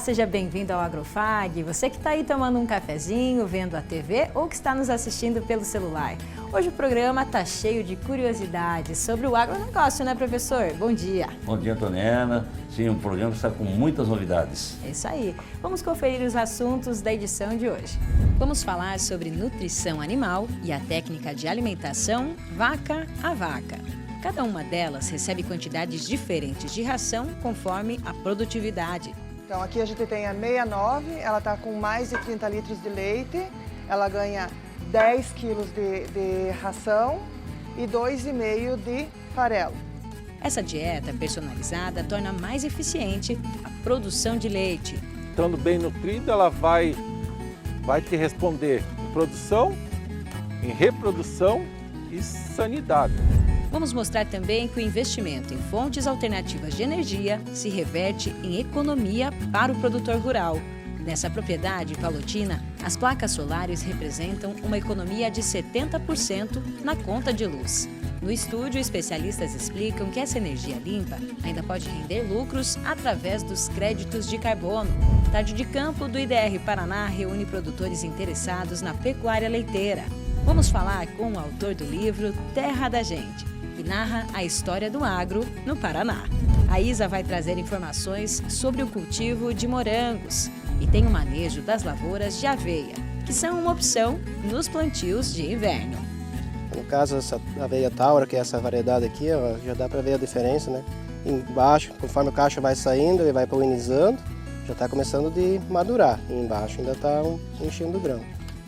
seja bem-vindo ao Agrofag. Você que está aí tomando um cafezinho, vendo a TV ou que está nos assistindo pelo celular. Hoje o programa está cheio de curiosidades sobre o agronegócio, né, professor? Bom dia. Bom dia, Antoniana. Sim, o programa está com muitas novidades. É isso aí. Vamos conferir os assuntos da edição de hoje. Vamos falar sobre nutrição animal e a técnica de alimentação vaca a vaca. Cada uma delas recebe quantidades diferentes de ração conforme a produtividade. Então aqui a gente tem a 69, ela está com mais de 30 litros de leite, ela ganha 10 quilos de ração e 2,5 de farelo. Essa dieta personalizada torna mais eficiente a produção de leite. Estando bem nutrida, ela vai te responder em produção, em reprodução e sanidade. Vamos mostrar também que o investimento em fontes alternativas de energia se reverte em economia para o produtor rural. Nessa propriedade palotina, as placas solares representam uma economia de 70% na conta de luz. No estúdio, especialistas explicam que essa energia limpa ainda pode render lucros através dos créditos de carbono. Tarde de Campo do IDR Paraná reúne produtores interessados na pecuária leiteira. Vamos falar com o autor do livro Terra da Gente, que narra a história do agro no Paraná. A Isa vai trazer informações sobre o cultivo de morangos e tem o manejo das lavouras de aveia, que são uma opção nos plantios de inverno. No caso, essa aveia taura, que é essa variedade aqui, ó, já dá para ver a diferença, né? Embaixo, conforme o cacho vai saindo, ele vai polinizando, já está começando de madurar. E embaixo ainda está enchendo o grão.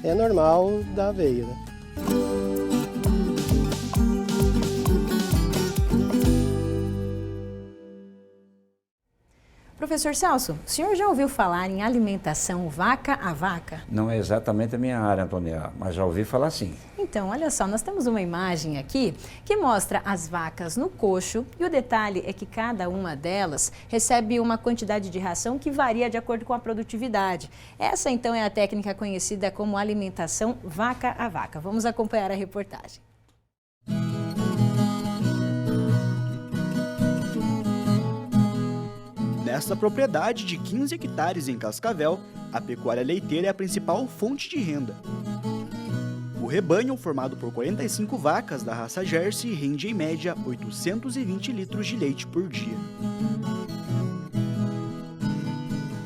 É normal da aveia, né? Professor Celso, o senhor já ouviu falar em alimentação vaca a vaca? Não é exatamente a minha área, Antoniana, mas já ouvi falar sim. Então, olha só, nós temos uma imagem aqui que mostra as vacas no coxo e o detalhe é que cada uma delas recebe uma quantidade de ração que varia de acordo com a produtividade. Essa, então, é a técnica conhecida como alimentação vaca a vaca. Vamos acompanhar a reportagem. Nesta propriedade de 15 hectares em Cascavel, a pecuária leiteira é a principal fonte de renda. O rebanho, formado por 45 vacas da raça Jersey, rende em média 820 litros de leite por dia.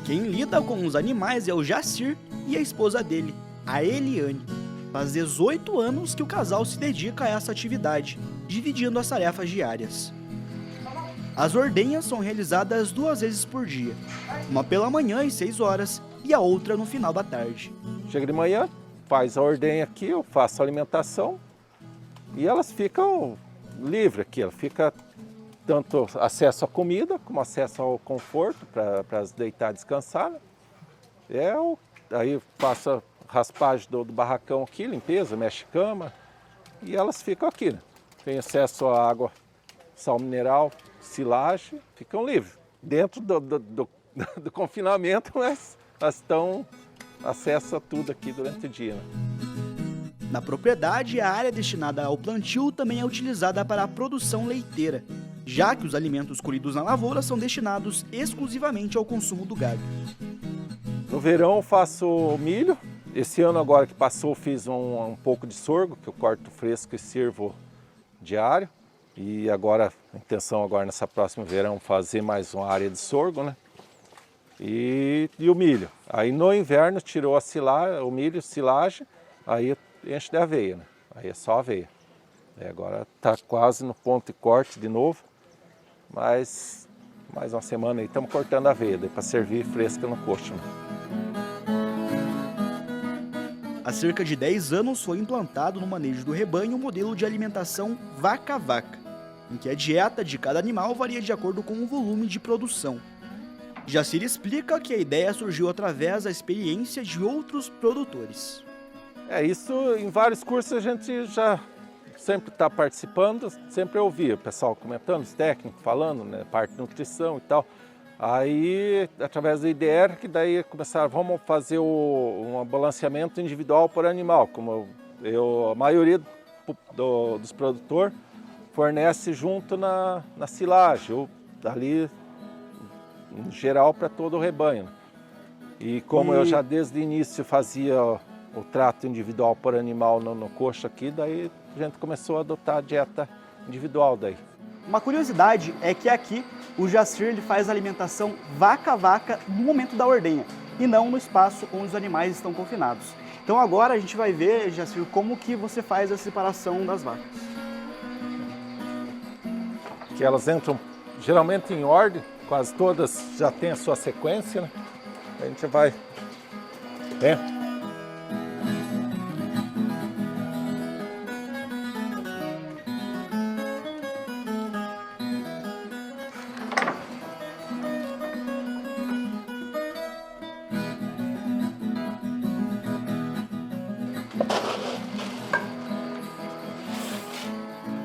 Quem lida com os animais é o Jacir e a esposa dele, a Eliane. Faz 18 anos que o casal se dedica a essa atividade, dividindo as tarefas diárias. As ordenhas são realizadas 2 vezes por dia, uma pela manhã às 6 horas e a outra no final da tarde. Chega de manhã, faz a ordenha aqui, eu faço a alimentação e elas ficam livres aqui. Ela fica tanto acesso à comida como acesso ao conforto para elas deitar e descansar. Né? Aí faço a raspagem do barracão aqui, limpeza, mexe cama e elas ficam aqui. Né? Tem acesso à água, sal mineral, silagem, ficam livres. Dentro do confinamento, mas elas estão acesso a tudo aqui durante o dia. Né? Na propriedade, a área destinada ao plantio também é utilizada para a produção leiteira, já que os alimentos colhidos na lavoura são destinados exclusivamente ao consumo do gado. No verão eu faço milho. Esse ano agora que passou fiz um pouco de sorgo, que eu corto fresco e sirvo diário. E agora, a intenção agora nessa próxima verão fazer mais uma área de sorgo, né? E o milho. Aí no inverno tirou a silagem, o milho, silagem, aí enche de aveia, né? Aí é só aveia. E agora está quase no ponto de corte de novo, mas mais uma semana aí estamos cortando a aveia, para servir fresca no coxo. Né? Há cerca de 10 anos foi implantado no manejo do rebanho o modelo de alimentação vaca a vaca, em que a dieta de cada animal varia de acordo com o volume de produção. Jacir explica que a ideia surgiu através da experiência de outros produtores. Isso em vários cursos a gente já sempre está participando, sempre ouvia o pessoal comentando, os técnicos falando, né, parte de nutrição e tal. Aí, através do IDR, que daí começaram, vamos fazer um balanceamento individual por animal, como a maioria dos produtores fornece junto na silagem, ou ali em geral para todo o rebanho. E como eu já desde o início fazia o trato individual por animal no coxo aqui, daí a gente começou a adotar a dieta individual daí. Uma curiosidade é que aqui o Jacir ele faz a alimentação vaca a vaca no momento da ordenha e não no espaço onde os animais estão confinados. Então agora a gente vai ver, Jacir, como que você faz a separação das vacas. Que elas entram geralmente em ordem, quase todas já têm a sua sequência, né? A gente vai...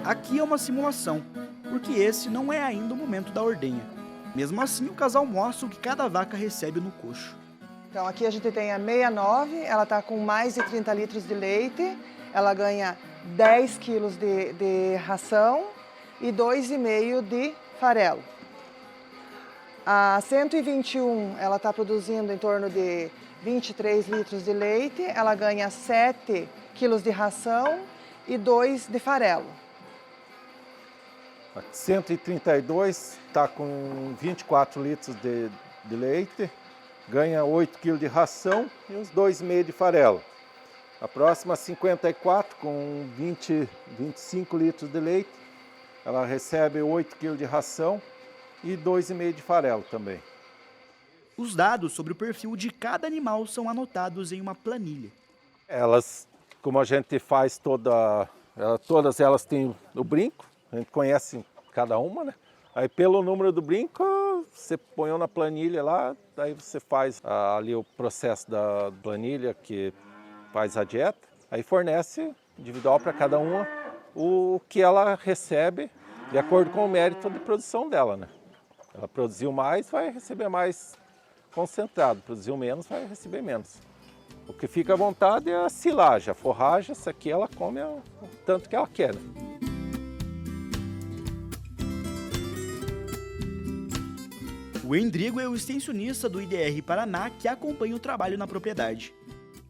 Aqui é uma simulação, porque esse não é ainda o momento da ordenha. Mesmo assim, o casal mostra o que cada vaca recebe no coxo. Então aqui a gente tem a 69, ela está com mais de 30 litros de leite, ela ganha 10 quilos de ração e 2,5 de farelo. A 121, ela está produzindo em torno de 23 litros de leite, ela ganha 7 quilos de ração e 2 de farelo. A 132 está com 24 litros de leite, ganha 8 kg de ração e uns 2,5 de farelo. A próxima, 54, com 25 litros de leite, ela recebe 8 kg de ração e 2,5 de farelo também. Os dados sobre o perfil de cada animal são anotados em uma planilha. Elas, como a gente faz todas elas têm o brinco, a gente conhece cada uma, né? Aí pelo número do brinco, você põe na planilha lá, daí você faz ali o processo da planilha que faz a dieta, aí fornece individual para cada uma o que ela recebe de acordo com o mérito de produção dela, né? Ela produziu mais, vai receber mais concentrado, produziu menos, vai receber menos. O que fica à vontade é a silagem, a forragem, essa aqui ela come o tanto que ela quer, né? O Endrigo é o extensionista do IDR Paraná que acompanha o trabalho na propriedade.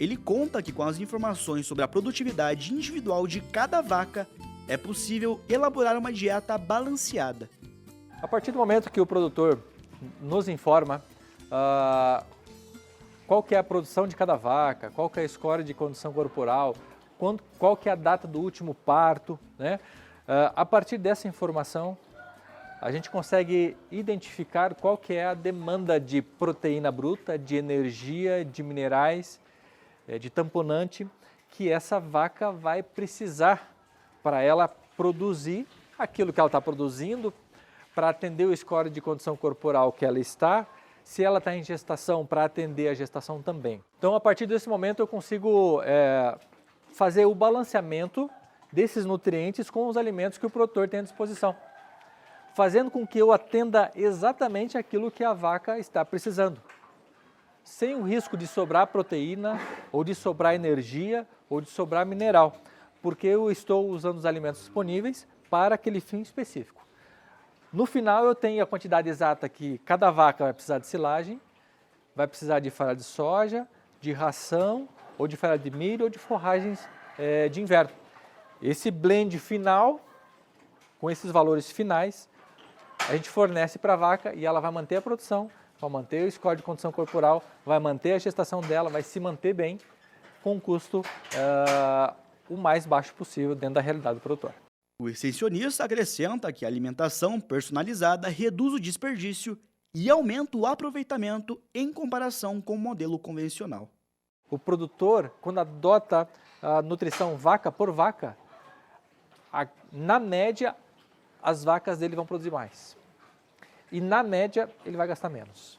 Ele conta que com as informações sobre a produtividade individual de cada vaca, é possível elaborar uma dieta balanceada. A partir do momento que o produtor nos informa qual que é a produção de cada vaca, qual que é a score de condição corporal, qual que é a data do último parto, né? A partir dessa informação, a gente consegue identificar qual que é a demanda de proteína bruta, de energia, de minerais, de tamponante, que essa vaca vai precisar para ela produzir aquilo que ela está produzindo, para atender o score de condição corporal que ela está, se ela está em gestação, para atender a gestação também. Então, a partir desse momento, eu consigo fazer o balanceamento desses nutrientes com os alimentos que o produtor tem à disposição, fazendo com que eu atenda exatamente aquilo que a vaca está precisando, sem o risco de sobrar proteína, ou de sobrar energia, ou de sobrar mineral, porque eu estou usando os alimentos disponíveis para aquele fim específico. No final, eu tenho a quantidade exata que cada vaca vai precisar de silagem, vai precisar de farelo de soja, de ração, ou de farelo de milho, ou de forragens de inverno. Esse blend final, com esses valores finais, a gente fornece para a vaca e ela vai manter a produção, vai manter o score de condição corporal, vai manter a gestação dela, vai se manter bem, com um custo o mais baixo possível dentro da realidade do produtor. O extensionista acrescenta que a alimentação personalizada reduz o desperdício e aumenta o aproveitamento em comparação com o modelo convencional. O produtor, quando adota a nutrição vaca por vaca, na média, as vacas dele vão produzir mais. E na média, ele vai gastar menos,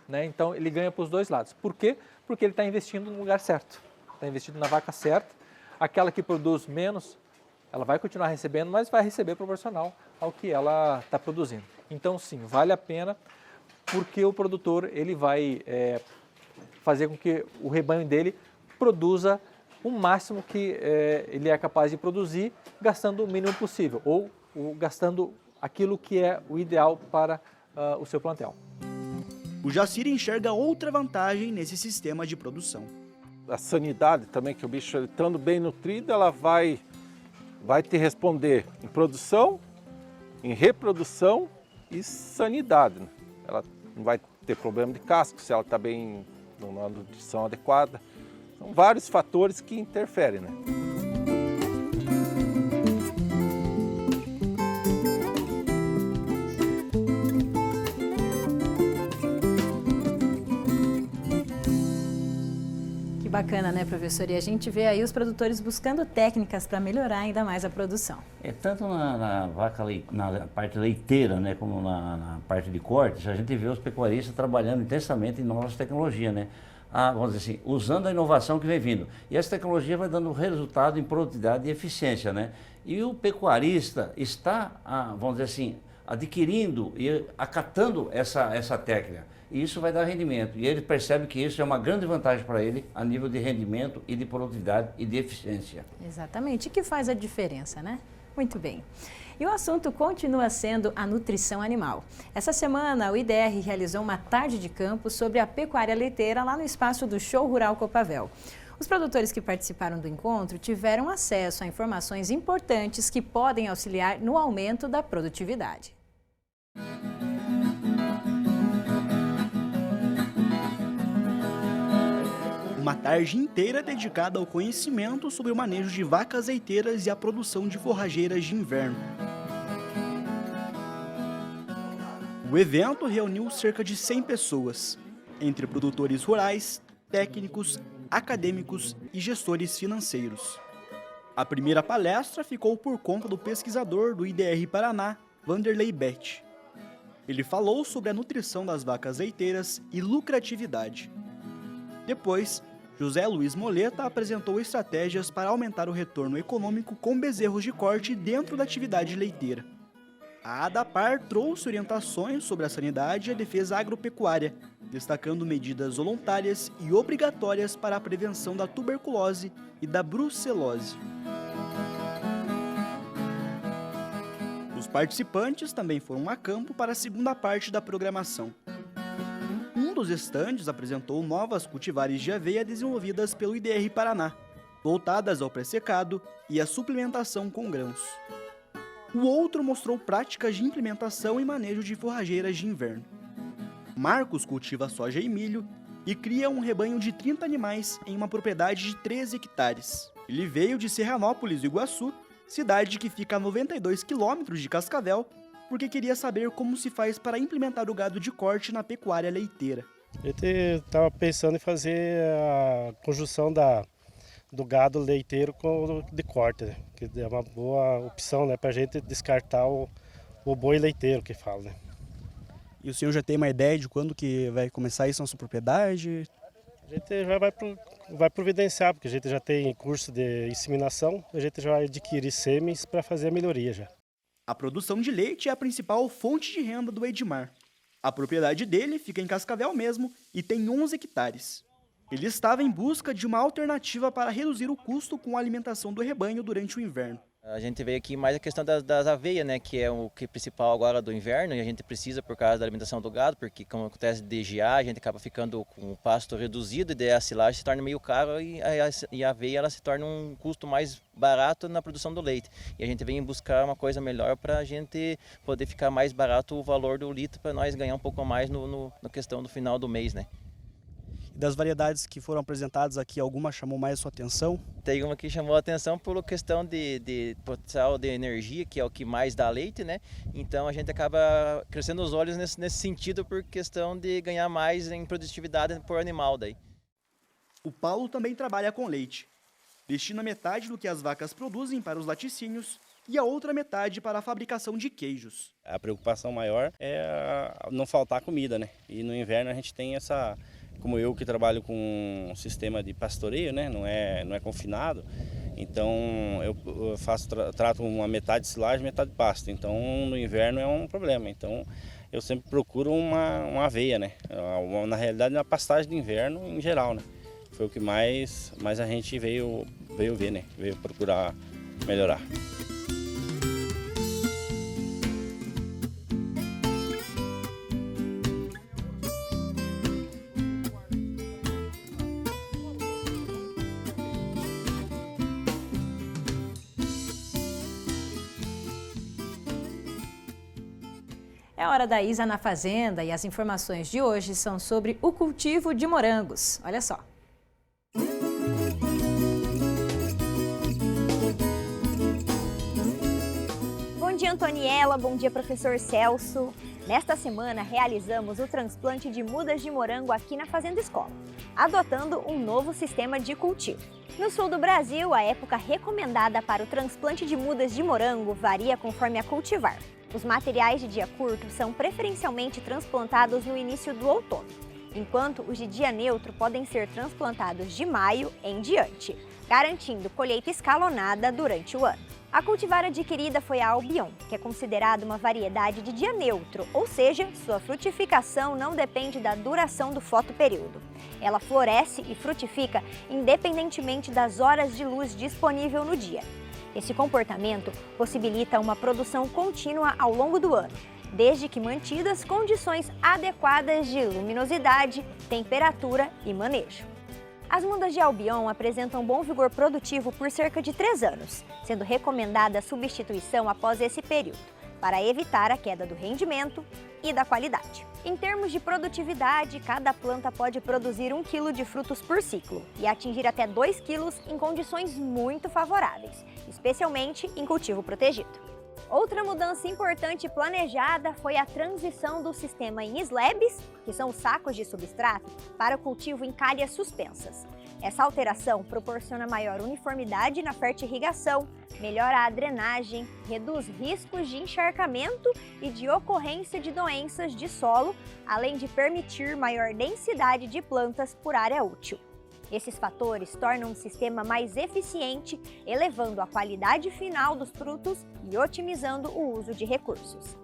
né? Então, ele ganha para os dois lados. Por quê? Porque ele está investindo no lugar certo. Está investindo na vaca certa. Aquela que produz menos, ela vai continuar recebendo, mas vai receber proporcional ao que ela está produzindo. Então, sim, vale a pena, porque o produtor ele vai fazer com que o rebanho dele produza o máximo que ele é capaz de produzir, gastando o mínimo possível, ou gastando aquilo que é o ideal para o seu plantel. O Jacir enxerga outra vantagem nesse sistema de produção. A sanidade também, que o bicho ele estando bem nutrido, ela vai te responder em produção, em reprodução e sanidade, né? Ela não vai ter problema de casco se ela está bem numa nutrição adequada. São vários fatores que interferem, né? Bacana, né, professor? E a gente vê aí os produtores buscando técnicas para melhorar ainda mais a produção. Tanto na vaca, na parte leiteira, né, como na parte de cortes, a gente vê os pecuaristas trabalhando intensamente em novas tecnologias, né? Vamos dizer assim, usando a inovação que vem vindo. E essa tecnologia vai dando resultado em produtividade e eficiência, né? E o pecuarista está, vamos dizer assim, adquirindo e acatando essa técnica. E isso vai dar rendimento. E ele percebe que isso é uma grande vantagem para ele a nível de rendimento e de produtividade e de eficiência. Exatamente. E que faz a diferença, né? Muito bem. E o assunto continua sendo a nutrição animal. Essa semana, o IDR realizou uma tarde de campo sobre a pecuária leiteira lá no espaço do Show Rural Copavel. Os produtores que participaram do encontro tiveram acesso a informações importantes que podem auxiliar no aumento da produtividade. Uma tarde inteira dedicada ao conhecimento sobre o manejo de vacas leiteiras e a produção de forrageiras de inverno. O evento reuniu cerca de 100 pessoas, entre produtores rurais, técnicos, acadêmicos e gestores financeiros. A primeira palestra ficou por conta do pesquisador do IDR Paraná, Vanderlei Beth. Ele falou sobre a nutrição das vacas leiteiras e lucratividade. Depois, José Luiz Moleta apresentou estratégias para aumentar o retorno econômico com bezerros de corte dentro da atividade leiteira. A ADAPAR trouxe orientações sobre a sanidade e a defesa agropecuária, destacando medidas voluntárias e obrigatórias para a prevenção da tuberculose e da brucelose. Os participantes também foram a campo para a segunda parte da programação. Um dos estandes apresentou novas cultivares de aveia desenvolvidas pelo IDR Paraná, voltadas ao pré-secado e à suplementação com grãos. O outro mostrou práticas de implementação e manejo de forrageiras de inverno. Marcos cultiva soja e milho e cria um rebanho de 30 animais em uma propriedade de 13 hectares. Ele veio de Serranópolis do Iguaçu, cidade que fica a 92 quilômetros de Cascavel, porque queria saber como se faz para implementar o gado de corte na pecuária leiteira. A gente estava pensando em fazer a conjunção do gado leiteiro com o de corte, né? Que é uma boa opção, né, para a gente descartar o boi leiteiro, que fala, né? E o senhor já tem uma ideia de quando que vai começar isso na sua propriedade? A gente já vai providenciar, porque a gente já tem curso de inseminação, a gente já vai adquirir sêmens para fazer a melhoria já. A produção de leite é a principal fonte de renda do Edmar. A propriedade dele fica em Cascavel mesmo e tem 11 hectares. Ele estava em busca de uma alternativa para reduzir o custo com a alimentação do rebanho durante o inverno. A gente veio aqui mais a questão das aveias, né, que é o que principal agora do inverno, e a gente precisa por causa da alimentação do gado, porque como acontece de gear, a gente acaba ficando com o pasto reduzido e daí a silagem se torna meio caro e a aveia ela se torna um custo mais barato na produção do leite. E a gente vem buscar uma coisa melhor para a gente poder ficar mais barato o valor do litro para nós ganhar um pouco a mais na questão do final do mês, né. Das variedades que foram apresentadas aqui, alguma chamou mais a sua atenção? Tem uma que chamou a atenção por questão de potencial de energia, que é o que mais dá leite, né? Então a gente acaba crescendo os olhos nesse sentido por questão de ganhar mais em produtividade por animal daí. O Paulo também trabalha com leite. Destina metade do que as vacas produzem para os laticínios e a outra metade para a fabricação de queijos. A preocupação maior é não faltar comida, né? E no inverno a gente tem essa... Como eu que trabalho com um sistema de pastoreio, né? Não é confinado, então eu trato uma metade de silagem, metade de pasto. Então no inverno é um problema. Então eu sempre procuro uma aveia, né? Na realidade, uma pastagem de inverno em geral, né? Foi o que mais a gente veio ver, né? Veio procurar melhorar. É hora da Isa na Fazenda e as informações de hoje são sobre o cultivo de morangos. Olha só. Bom dia, Antoniela. Bom dia, professor Celso. Nesta semana, realizamos o transplante de mudas de morango aqui na Fazenda Escola, adotando um novo sistema de cultivo. No sul do Brasil, a época recomendada para o transplante de mudas de morango varia conforme a cultivar. Os materiais de dia curto são preferencialmente transplantados no início do outono, enquanto os de dia neutro podem ser transplantados de maio em diante, garantindo colheita escalonada durante o ano. A cultivar adquirida foi a Albion, que é considerada uma variedade de dia neutro, ou seja, sua frutificação não depende da duração do fotoperíodo. Ela floresce e frutifica independentemente das horas de luz disponível no dia. Esse comportamento possibilita uma produção contínua ao longo do ano, desde que mantidas condições adequadas de luminosidade, temperatura e manejo. As mudas de Albion apresentam bom vigor produtivo por cerca de 3 anos, sendo recomendada a substituição após esse período, para evitar a queda do rendimento e da qualidade. Em termos de produtividade, cada planta pode produzir 1 kg de frutos por ciclo e atingir até 2 kg em condições muito favoráveis, especialmente em cultivo protegido. Outra mudança importante planejada foi a transição do sistema em slabs, que são os sacos de substrato, para o cultivo em calhas suspensas. Essa alteração proporciona maior uniformidade na fertirrigação, melhora a drenagem, reduz riscos de encharcamento e de ocorrência de doenças de solo, além de permitir maior densidade de plantas por área útil. Esses fatores tornam o sistema mais eficiente, elevando a qualidade final dos frutos e otimizando o uso de recursos.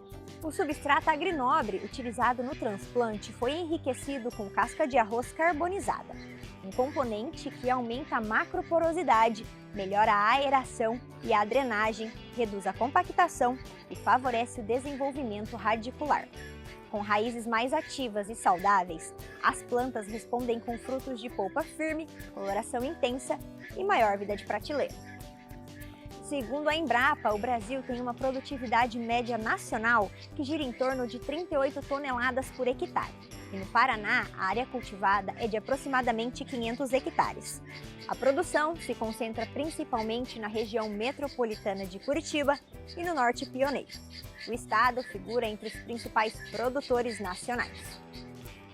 O substrato agrinobre utilizado no transplante foi enriquecido com casca de arroz carbonizada, um componente que aumenta a macroporosidade, melhora a aeração e a drenagem, reduz a compactação e favorece o desenvolvimento radicular. Com raízes mais ativas e saudáveis, as plantas respondem com frutos de polpa firme, coloração intensa e maior vida de prateleira. Segundo a Embrapa, o Brasil tem uma produtividade média nacional que gira em torno de 38 toneladas por hectare. E no Paraná, a área cultivada é de aproximadamente 500 hectares. A produção se concentra principalmente na região metropolitana de Curitiba e no norte pioneiro. O estado figura entre os principais produtores nacionais.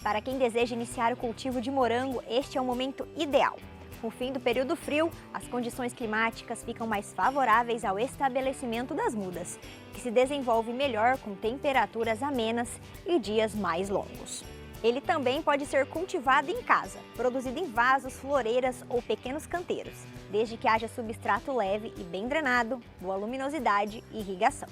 Para quem deseja iniciar o cultivo de morango, este é o momento ideal. Com o fim do período frio, as condições climáticas ficam mais favoráveis ao estabelecimento das mudas, que se desenvolve melhor com temperaturas amenas e dias mais longos. Ele também pode ser cultivado em casa, produzido em vasos, floreiras ou pequenos canteiros, desde que haja substrato leve e bem drenado, boa luminosidade e irrigação.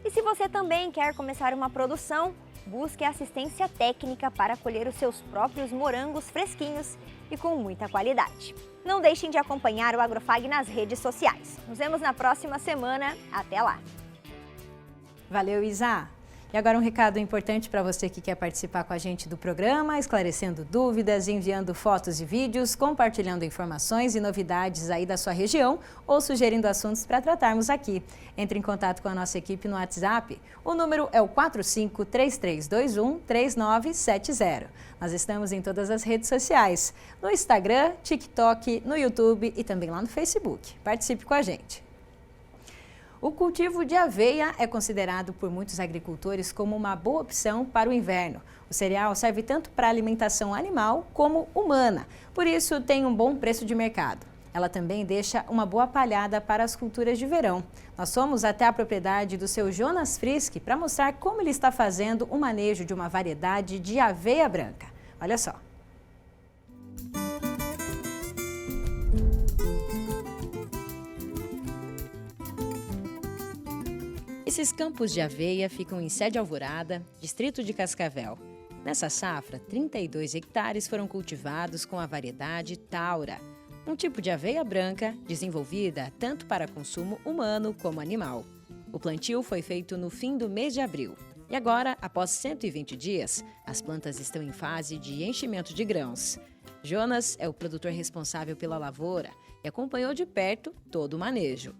E se você também quer começar uma produção, busque assistência técnica para colher os seus próprios morangos fresquinhos e com muita qualidade. Não deixem de acompanhar o Agrofag nas redes sociais. Nos vemos na próxima semana. Até lá! Valeu, Isa! E agora um recado importante para você que quer participar com a gente do programa, esclarecendo dúvidas, enviando fotos e vídeos, compartilhando informações e novidades aí da sua região ou sugerindo assuntos para tratarmos aqui. Entre em contato com a nossa equipe no WhatsApp. O número é o 4533213970. Nós estamos em todas as redes sociais, no Instagram, TikTok, no YouTube e também lá no Facebook. Participe com a gente. O cultivo de aveia é considerado por muitos agricultores como uma boa opção para o inverno. O cereal serve tanto para alimentação animal como humana, por isso tem um bom preço de mercado. Ela também deixa uma boa palhada para as culturas de verão. Nós fomos até a propriedade do seu Jonas Frisk para mostrar como ele está fazendo o manejo de uma variedade de aveia branca. Olha só. Esses campos de aveia ficam em Sede Alvorada, distrito de Cascavel. Nessa safra, 32 hectares foram cultivados com a variedade Taura, um tipo de aveia branca desenvolvida tanto para consumo humano como animal. O plantio foi feito no fim do mês de abril. E agora, após 120 dias, as plantas estão em fase de enchimento de grãos. Jonas é o produtor responsável pela lavoura e acompanhou de perto todo o manejo.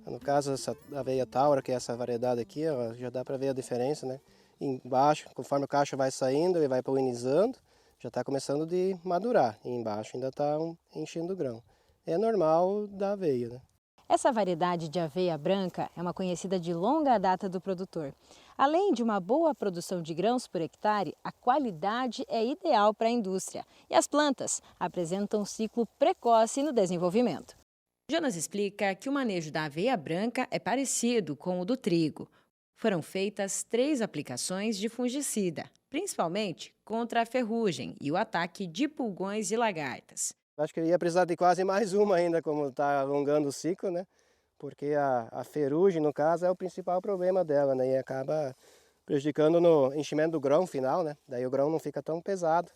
No caso, essa aveia Taura, que é essa variedade aqui, ó, já dá para ver a diferença, né? embaixo, conforme o cacho vai saindo, ele vai polinizando, já está começando de madurar. E embaixo ainda está enchendo o grão. É normal da aveia, né? Essa variedade de aveia branca é uma conhecida de longa data do produtor. Além de uma boa produção de grãos por hectare, a qualidade é ideal para a indústria e as plantas apresentam um ciclo precoce no desenvolvimento. Jonas explica que o manejo da aveia branca é parecido com o do trigo. Foram feitas 3 aplicações de fungicida, principalmente contra a ferrugem e o ataque de pulgões e lagartas. Acho que ele ia precisar de quase mais uma ainda, como está alongando o ciclo, né? Porque a ferrugem, no caso, é o principal problema dela, né? E acaba prejudicando no enchimento do grão final, né? Daí o grão não fica tão pesado.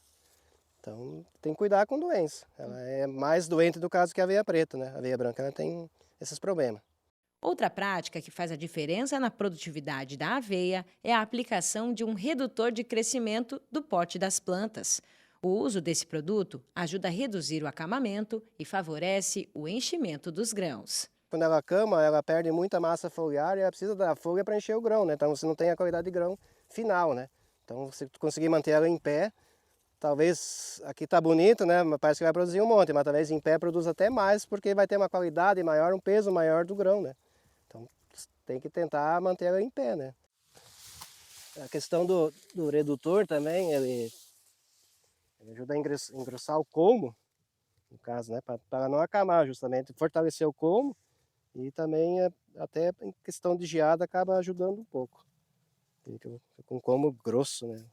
Então tem que cuidar com doença. Ela é mais doente do caso que a aveia preta, né? A aveia branca ela tem esses problemas. Outra prática que faz a diferença na produtividade da aveia é a aplicação de um redutor de crescimento do pote das plantas. O uso desse produto ajuda a reduzir o acamamento e favorece o enchimento dos grãos. Quando ela acama, ela perde muita massa foliar e ela precisa da folha para encher o grão, né? Então você não tem a qualidade de grão final, né? Então se conseguir manter ela em pé, talvez aqui está bonito, né? Parece que vai produzir um monte, mas talvez em pé produza até mais, porque vai ter uma qualidade maior, um peso maior do grão, né? Então tem que tentar manter ela em pé, né? A questão do redutor também, ele ajuda a engrossar o colmo, no caso, né? Para não acamar, justamente, fortalecer o colmo e também até em questão de geada acaba ajudando um pouco. Com colmo grosso, né?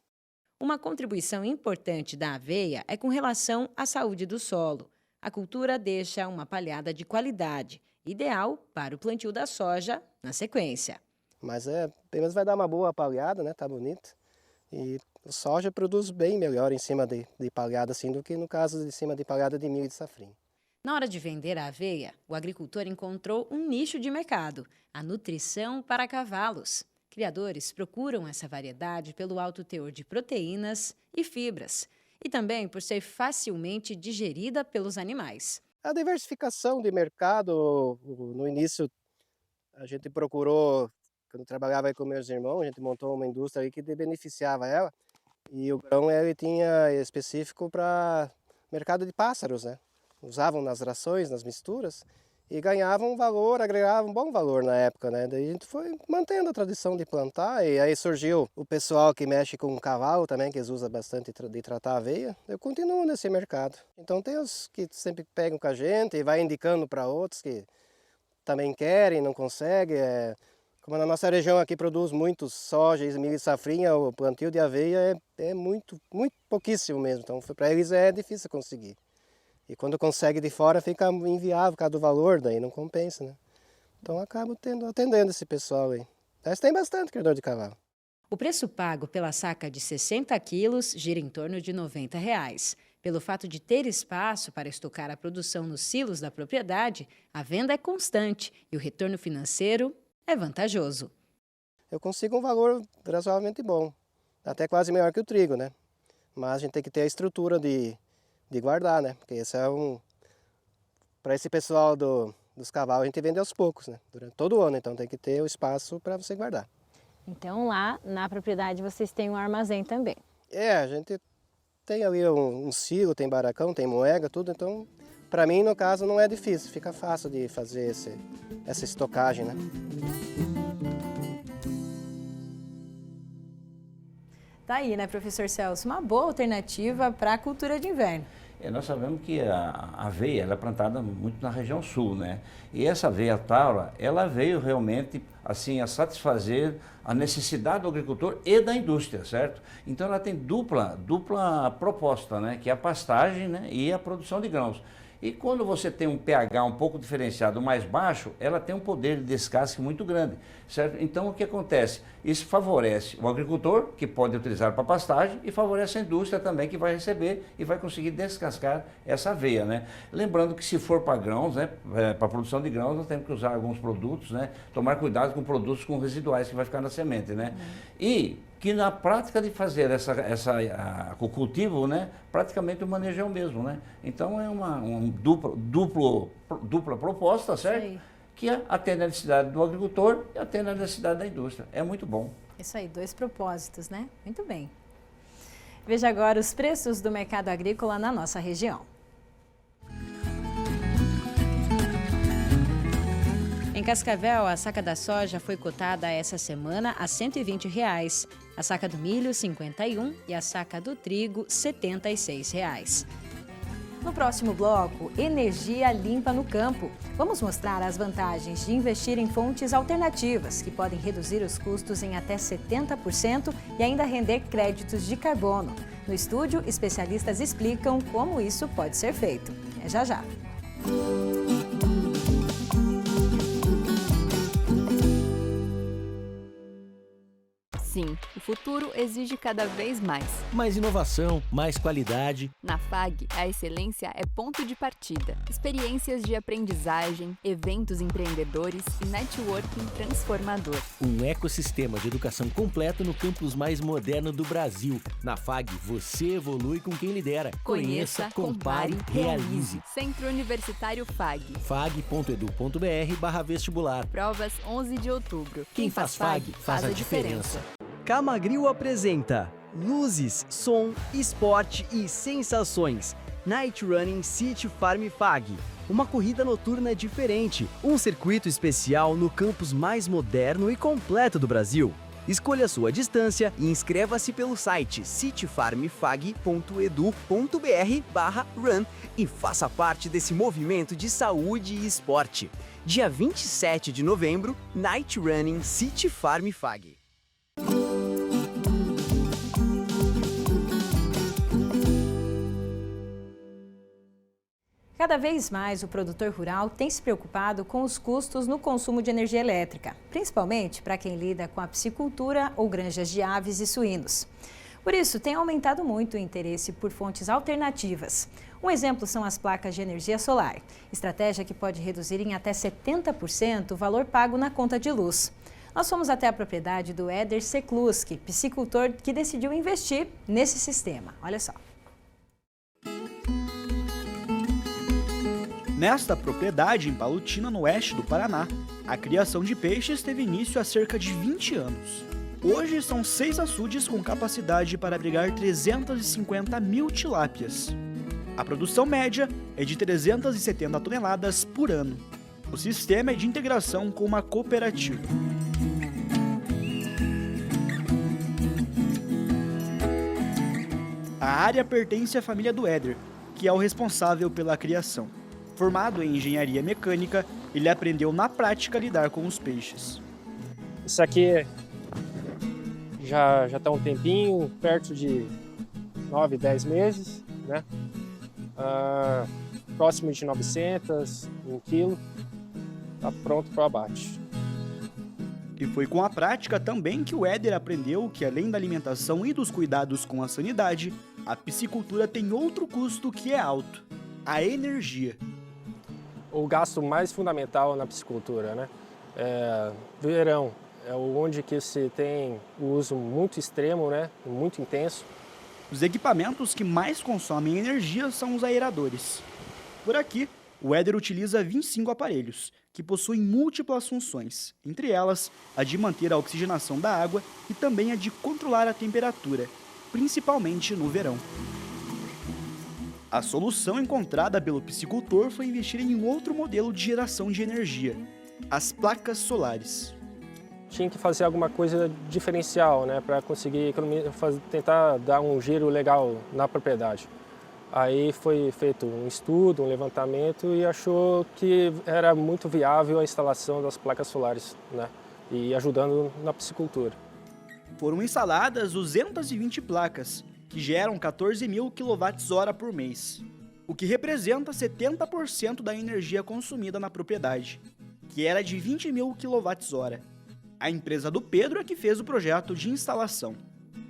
Uma contribuição importante da aveia é com relação à saúde do solo. A cultura deixa uma palhada de qualidade, ideal para o plantio da soja na sequência. Mas pelo menos vai dar uma boa palhada, né? Tá bonito. E a soja produz bem melhor em cima de palhada assim do que no caso de cima de palhada de milho e de safrinha. Na hora de vender a aveia, o agricultor encontrou um nicho de mercado, a nutrição para cavalos. Criadores procuram essa variedade pelo alto teor de proteínas e fibras, e também por ser facilmente digerida pelos animais. A diversificação de mercado, no início a gente procurou, quando trabalhava com meus irmãos, a gente montou uma indústria aí que beneficiava ela, e o grão ele tinha específico para mercado de pássaros, né? Usavam nas rações, nas misturas, e ganhavam um valor, agregavam um bom valor na época, né? Daí a gente foi mantendo a tradição de plantar, e aí surgiu o pessoal que mexe com cavalo também, que eles usam bastante de tratar aveia. Eu continuo nesse mercado. Então tem os que sempre pegam com a gente e vai indicando para outros que também querem, não conseguem. Como na nossa região aqui produz muito soja, milho e safrinha, o plantio de aveia é muito pouquíssimo mesmo. Então para eles é difícil conseguir. E quando consegue de fora fica inviável por causa do valor, daí não compensa, né? Então acabo atendendo esse pessoal aí. Mas tem bastante criador de cavalo. O preço pago pela saca de 60 quilos gira em torno de R$ 90. Pelo fato de ter espaço para estocar a produção nos silos da propriedade, a venda é constante e o retorno financeiro é vantajoso. Eu consigo um valor razoavelmente bom, até quase melhor que o trigo, né? Mas a gente tem que ter a estrutura de guardar, né? Porque esse para esse pessoal dos cavalos a gente vende aos poucos, né? Durante todo o ano, então tem que ter o espaço para você guardar. Então lá na propriedade vocês têm um armazém também? A gente tem ali um silo, tem barracão, tem moega, tudo, então para mim no caso não é difícil, fica fácil de fazer essa estocagem, né? Tá aí, né, professor Celso? Uma boa alternativa para a cultura de inverno. Nós sabemos que a aveia ela é plantada muito na região sul, né? E essa aveia taura, ela veio realmente assim a satisfazer a necessidade do agricultor e da indústria, certo? Então ela tem dupla proposta, né? Que é a pastagem, né? E a produção de grãos. E quando você tem um pH um pouco diferenciado mais baixo, ela tem um poder de descasque muito grande, certo? Então o que acontece? Isso favorece o agricultor, que pode utilizar para pastagem, e favorece a indústria também, que vai receber e vai conseguir descascar essa aveia, né? Lembrando que se for para grãos, né, para produção de grãos, nós temos que usar alguns produtos, né? Tomar cuidado com produtos com residuais que vai ficar na semente, né? E que na prática de fazer o cultivo, né, praticamente o manejo é o mesmo, né? Então é uma dupla proposta, certo? Que atende a necessidade do agricultor e atende a necessidade da indústria. É muito bom. Isso aí, 2 propósitos, né? Muito bem. Veja agora os preços do mercado agrícola na nossa região. Em Cascavel, a saca da soja foi cotada essa semana a R$ 120, a saca do milho R$ 51 e a saca do trigo R$ 76. No próximo bloco, energia limpa no campo. Vamos mostrar as vantagens de investir em fontes alternativas, que podem reduzir os custos em até 70% e ainda render créditos de carbono. No estúdio, especialistas explicam como isso pode ser feito. É já já. Sim, o futuro exige cada vez mais. Mais inovação, mais qualidade. Na FAG, a excelência é ponto de partida. Experiências de aprendizagem, eventos empreendedores e networking transformador. Um ecossistema de educação completo no campus mais moderno do Brasil. Na FAG, você evolui com quem lidera. Conheça, compare, realize. Centro Universitário FAG. fag.edu.br/vestibular. Provas 11 de outubro. Quem faz FAG, faz a diferença. Camagril apresenta luzes, som, esporte e sensações. Night Running City Farm FAG. Uma corrida noturna diferente. Um circuito especial no campus mais moderno e completo do Brasil. Escolha sua distância e inscreva-se pelo site cityfarmfag.edu.br/run e faça parte desse movimento de saúde e esporte. Dia 27 de novembro, Night Running City Farm FAG. Cada vez mais o produtor rural tem se preocupado com os custos no consumo de energia elétrica, principalmente para quem lida com a piscicultura ou granjas de aves e suínos. Por isso, tem aumentado muito o interesse por fontes alternativas. Um exemplo são as placas de energia solar, estratégia que pode reduzir em até 70% o valor pago na conta de luz. Nós fomos até a propriedade do Éder Secluski, piscicultor que decidiu investir nesse sistema. Olha só. Nesta propriedade, em Palotina, no oeste do Paraná, a criação de peixes teve início há cerca de 20 anos. Hoje são 6 açudes com capacidade para abrigar 350 mil tilápias. A produção média é de 370 toneladas por ano. O sistema é de integração com uma cooperativa. A área pertence à família do Éder, que é o responsável pela criação. Formado em engenharia mecânica, ele aprendeu na prática a lidar com os peixes. Isso aqui já está um tempinho, perto de 9, 10 meses, né? Próximo de 900, 1 quilo, está pronto para o abate. E foi com a prática também que o Éder aprendeu que, além da alimentação e dos cuidados com a sanidade, a piscicultura tem outro custo que é alto: a energia. O gasto mais fundamental na piscicultura, né? Verão é onde que se tem o uso muito extremo, né? Muito intenso. Os equipamentos que mais consomem energia são os aeradores. Por aqui, o Éder utiliza 25 aparelhos, que possuem múltiplas funções, entre elas a de manter a oxigenação da água e também a de controlar a temperatura, principalmente no verão. A solução encontrada pelo piscicultor foi investir em um outro modelo de geração de energia: as placas solares. Tinha que fazer alguma coisa diferencial, né, para conseguir tentar dar um giro legal na propriedade. Aí foi feito um estudo, um levantamento e achou que era muito viável a instalação das placas solares, né, e ajudando na piscicultura. Foram instaladas 220 placas, que geram 14 mil kWh por mês, o que representa 70% da energia consumida na propriedade, que era de 20 mil kWh. A empresa do Pedro é que fez o projeto de instalação.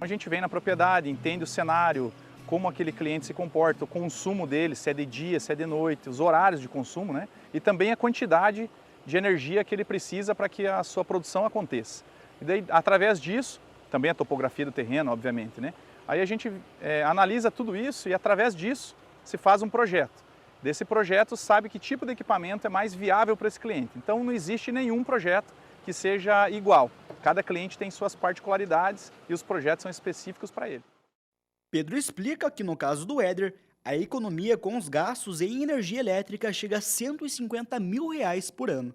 A gente vem na propriedade, entende o cenário, como aquele cliente se comporta, o consumo dele, se é de dia, se é de noite, os horários de consumo, né? E também a quantidade de energia que ele precisa para que a sua produção aconteça. E daí, através disso, também a topografia do terreno, obviamente, né? Aí a gente analisa tudo isso e, através disso, se faz um projeto. Desse projeto, sabe que tipo de equipamento é mais viável para esse cliente. Então, não existe nenhum projeto que seja igual. Cada cliente tem suas particularidades e os projetos são específicos para ele. Pedro explica que no caso do Éder, a economia com os gastos em energia elétrica chega a R$150 mil por ano.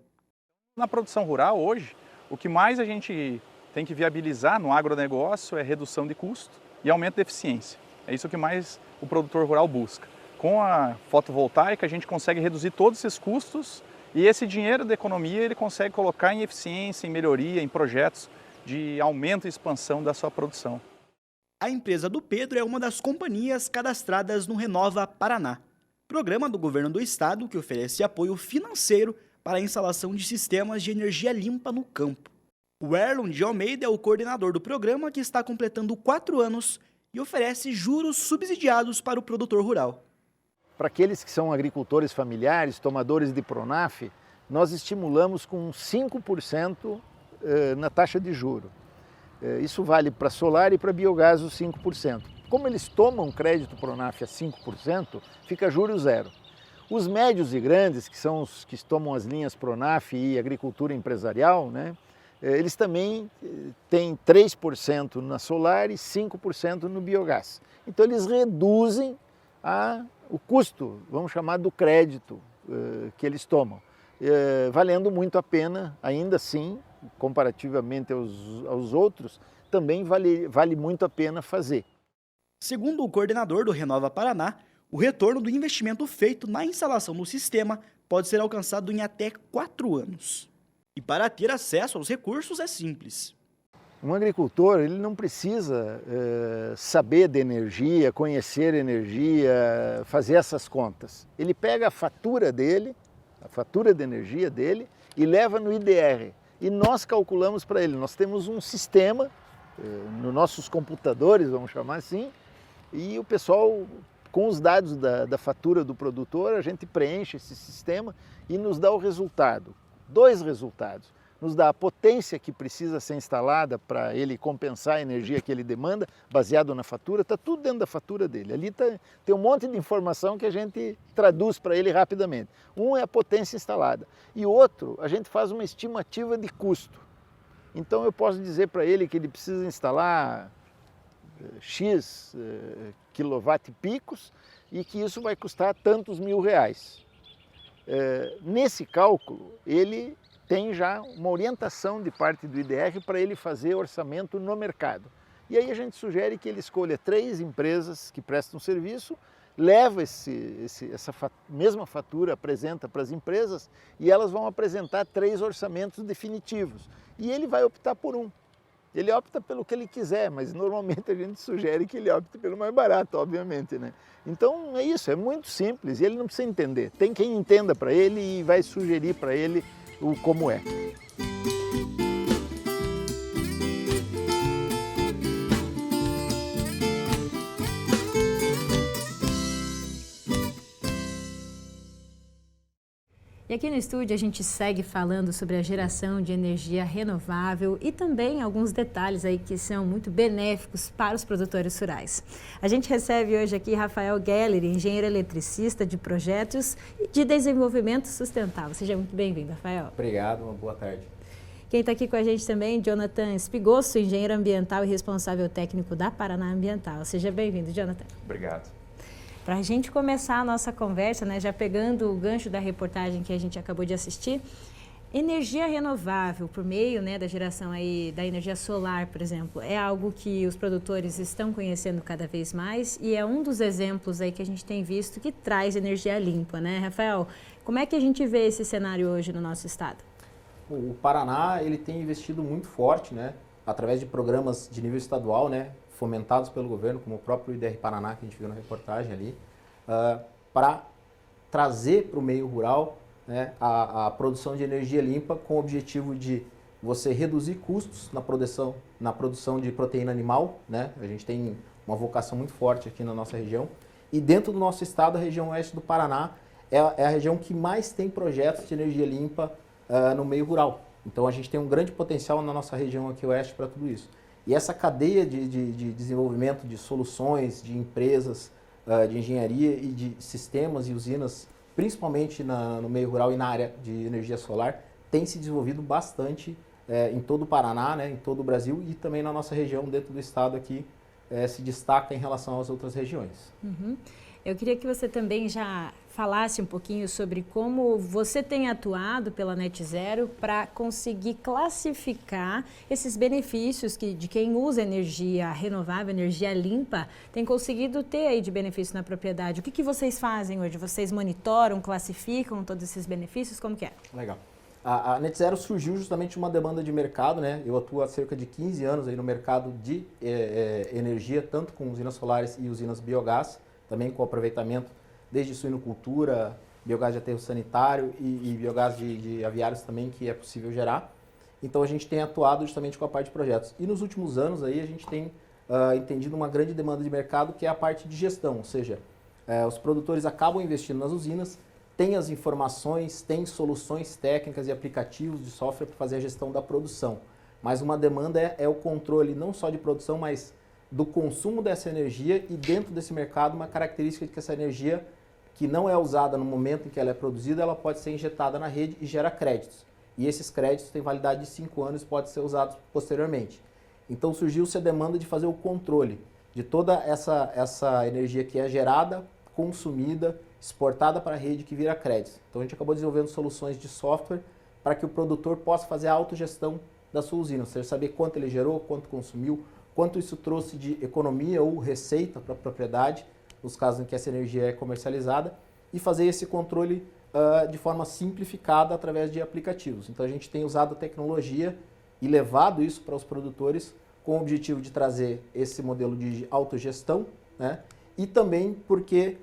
Na produção rural hoje, o que mais a gente tem que viabilizar no agronegócio é redução de custo e aumento de eficiência. É isso que mais o produtor rural busca. Com a fotovoltaica a gente consegue reduzir todos esses custos e esse dinheiro da economia ele consegue colocar em eficiência, em melhoria, em projetos de aumento e expansão da sua produção. A empresa do Pedro é uma das companhias cadastradas no Renova Paraná, programa do governo do estado que oferece apoio financeiro para a instalação de sistemas de energia limpa no campo. O Erlon de Almeida é o coordenador do programa que está completando 4 anos e oferece juros subsidiados para o produtor rural. Para aqueles que são agricultores familiares, tomadores de Pronaf, nós estimulamos com 5% na taxa de juro. Isso vale para solar e para biogás os 5%. Como eles tomam crédito Pronaf a 5%, fica juro zero. Os médios e grandes, que são os que tomam as linhas Pronaf e agricultura empresarial, né, eles também têm 3% na solar e 5% no biogás. Então eles reduzem o custo, vamos chamar, do crédito que eles tomam, valendo muito a pena, ainda assim, comparativamente aos outros, também vale muito a pena fazer. Segundo o coordenador do Renova Paraná, o retorno do investimento feito na instalação do sistema pode ser alcançado em até 4 anos. E para ter acesso aos recursos é simples. Um agricultor ele não precisa saber de energia, conhecer energia, fazer essas contas. Ele pega a fatura dele, a fatura de energia dele, e leva no IDR. E nós calculamos para ele. Nós temos um sistema nos nossos computadores, vamos chamar assim, e o pessoal, com os dados da fatura do produtor, a gente preenche esse sistema e nos dá o resultado. 2 resultados. Nos dá a potência que precisa ser instalada para ele compensar a energia que ele demanda, baseado na fatura, está tudo dentro da fatura dele. Ali tem um monte de informação que a gente traduz para ele rapidamente. Um é a potência instalada e o outro, a gente faz uma estimativa de custo. Então eu posso dizer para ele que ele precisa instalar X quilowatt-picos e que isso vai custar tantos mil-reais. Nesse cálculo, ele tem já uma orientação de parte do IDR para ele fazer orçamento no mercado. E aí a gente sugere que ele escolha 3 empresas que prestam serviço, leva essa mesma fatura, apresenta para as empresas e elas vão apresentar 3 orçamentos definitivos. E ele vai optar por um. Ele opta pelo que ele quiser, mas normalmente a gente sugere que ele opte pelo mais barato, obviamente, né? Então é isso, é muito simples e ele não precisa entender. Tem quem entenda para ele e vai sugerir para ele o como é. E aqui no estúdio a gente segue falando sobre a geração de energia renovável e também alguns detalhes aí que são muito benéficos para os produtores rurais. A gente recebe hoje aqui Rafael Geller, engenheiro eletricista de projetos e de desenvolvimento sustentável. Seja muito bem-vindo, Rafael. Obrigado, uma boa tarde. Quem está aqui com a gente também, Jonathan Espigosso, engenheiro ambiental e responsável técnico da Paraná Ambiental. Seja bem-vindo, Jonathan. Obrigado. Para a gente começar a nossa conversa, né, já pegando o gancho da reportagem que a gente acabou de assistir, energia renovável por meio, né, da geração aí da energia solar, por exemplo, é algo que os produtores estão conhecendo cada vez mais e é um dos exemplos aí que a gente tem visto que traz energia limpa, né, Rafael? Como é que a gente vê esse cenário hoje no nosso estado? O Paraná ele tem investido muito forte, né, através de programas de nível estadual, né, fomentados pelo governo, como o próprio IDR Paraná, que a gente viu na reportagem ali, para trazer para o meio rural, né, a produção de energia limpa com o objetivo de você reduzir custos na produção de proteína animal, né? A gente tem uma vocação muito forte aqui na nossa região. E dentro do nosso estado, a região oeste do Paraná é a região que mais tem projetos de energia limpa no meio rural. Então a gente tem um grande potencial na nossa região aqui oeste para tudo isso. E essa cadeia de desenvolvimento de soluções, de empresas, de engenharia e de sistemas e usinas, principalmente no meio rural e na área de energia solar, tem se desenvolvido bastante em todo o Paraná, né, em todo o Brasil e também na nossa região, dentro do estado aqui, se destaca em relação às outras regiões. Uhum. Eu queria que você também já falasse um pouquinho sobre como você tem atuado pela Net Zero para conseguir classificar esses benefícios de quem usa energia renovável, energia limpa, tem conseguido ter aí de benefício na propriedade. O que vocês fazem hoje? Vocês monitoram, classificam todos esses benefícios? Como que é? Legal. A Net Zero surgiu justamente uma demanda de mercado, né? Eu atuo há cerca de 15 anos aí no mercado de energia, tanto com usinas solares e usinas biogás, também com aproveitamento desde suinocultura, biogás de aterro sanitário e biogás de aviários também, que é possível gerar. Então a gente tem atuado justamente com a parte de projetos. E nos últimos anos aí a gente tem entendido uma grande demanda de mercado, que é a parte de gestão, ou seja, os produtores acabam investindo nas usinas, tem as informações, tem soluções técnicas e aplicativos de software para fazer a gestão da produção. Mas uma demanda é o controle não só de produção, mas do consumo dessa energia e dentro desse mercado uma característica de que essa energia que não é usada no momento em que ela é produzida, ela pode ser injetada na rede e gera créditos. E esses créditos têm validade de 5 anos e podem ser usados posteriormente. Então surgiu-se a demanda de fazer o controle de toda essa energia que é gerada, consumida, exportada para a rede que vira créditos. Então a gente acabou desenvolvendo soluções de software para que o produtor possa fazer a autogestão da sua usina, ou seja, saber quanto ele gerou, quanto consumiu, quanto isso trouxe de economia ou receita para a propriedade, nos casos em que essa energia é comercializada, e fazer esse controle de forma simplificada através de aplicativos. Então a gente tem usado a tecnologia e levado isso para os produtores com o objetivo de trazer esse modelo de autogestão, né? E também porque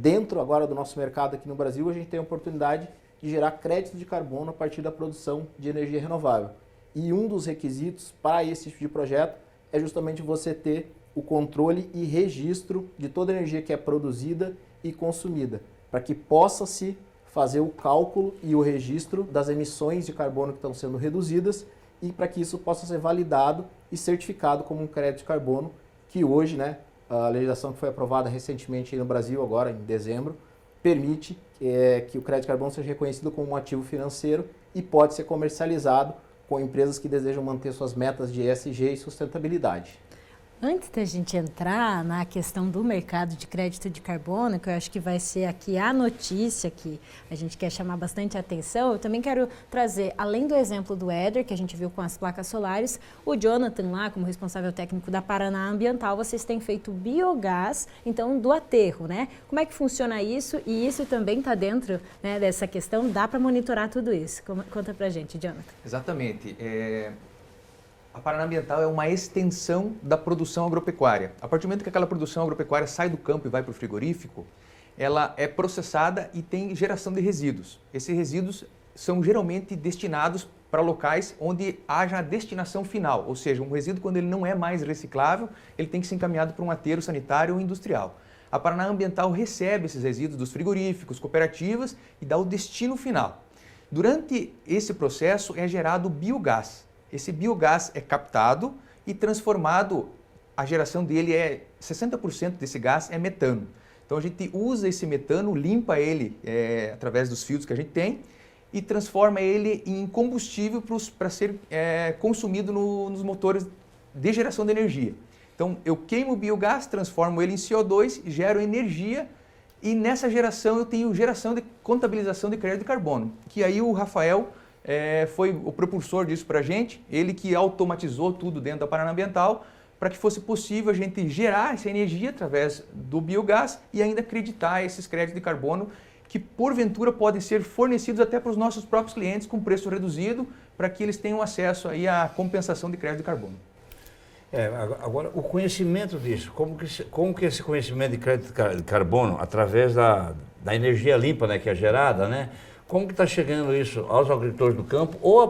dentro agora do nosso mercado aqui no Brasil, a gente tem a oportunidade de gerar créditos de carbono a partir da produção de energia renovável. E um dos requisitos para esse tipo de projeto é justamente você ter o controle e registro de toda a energia que é produzida e consumida, para que possa-se fazer o cálculo e o registro das emissões de carbono que estão sendo reduzidas e para que isso possa ser validado e certificado como um crédito de carbono, que hoje, né, a legislação que foi aprovada recentemente no Brasil, agora em dezembro, permite que o crédito de carbono seja reconhecido como um ativo financeiro e pode ser comercializado com empresas que desejam manter suas metas de ESG e sustentabilidade. Antes da gente entrar na questão do mercado de crédito de carbono, que eu acho que vai ser aqui a notícia que a gente quer chamar bastante atenção, eu também quero trazer, além do exemplo do Éder, que a gente viu com as placas solares, o Jonathan lá, como responsável técnico da Paraná Ambiental, vocês têm feito biogás, então, do aterro, né? Como é que funciona isso? E isso também está dentro, né, dessa questão, dá para monitorar tudo isso? Conta pra gente, Jonathan. Exatamente. A Paraná Ambiental é uma extensão da produção agropecuária. A partir do momento que aquela produção agropecuária sai do campo e vai para o frigorífico, ela é processada e tem geração de resíduos. Esses resíduos são geralmente destinados para locais onde haja a destinação final, ou seja, um resíduo quando ele não é mais reciclável, ele tem que ser encaminhado para um aterro sanitário ou industrial. A Paraná Ambiental recebe esses resíduos dos frigoríficos, cooperativas e dá o destino final. Durante esse processo é gerado biogás. Esse biogás é captado e transformado, a geração dele 60% desse gás é metano. Então a gente usa esse metano, limpa ele através dos filtros que a gente tem e transforma ele em combustível para ser consumido nos motores de geração de energia. Então eu queimo o biogás, transformo ele em CO2, gero energia e nessa geração eu tenho geração de contabilização de crédito de carbono, que aí o Rafael foi o propulsor disso para a gente, ele que automatizou tudo dentro da Paraná Ambiental para que fosse possível a gente gerar essa energia através do biogás e ainda acreditar esses créditos de carbono que porventura podem ser fornecidos até para os nossos próprios clientes com preço reduzido para que eles tenham acesso aí à compensação de crédito de carbono. Agora, o conhecimento disso, como que esse conhecimento de crédito de carbono, através da energia limpa, né, que é gerada, né, como que está chegando isso aos agricultores do campo ou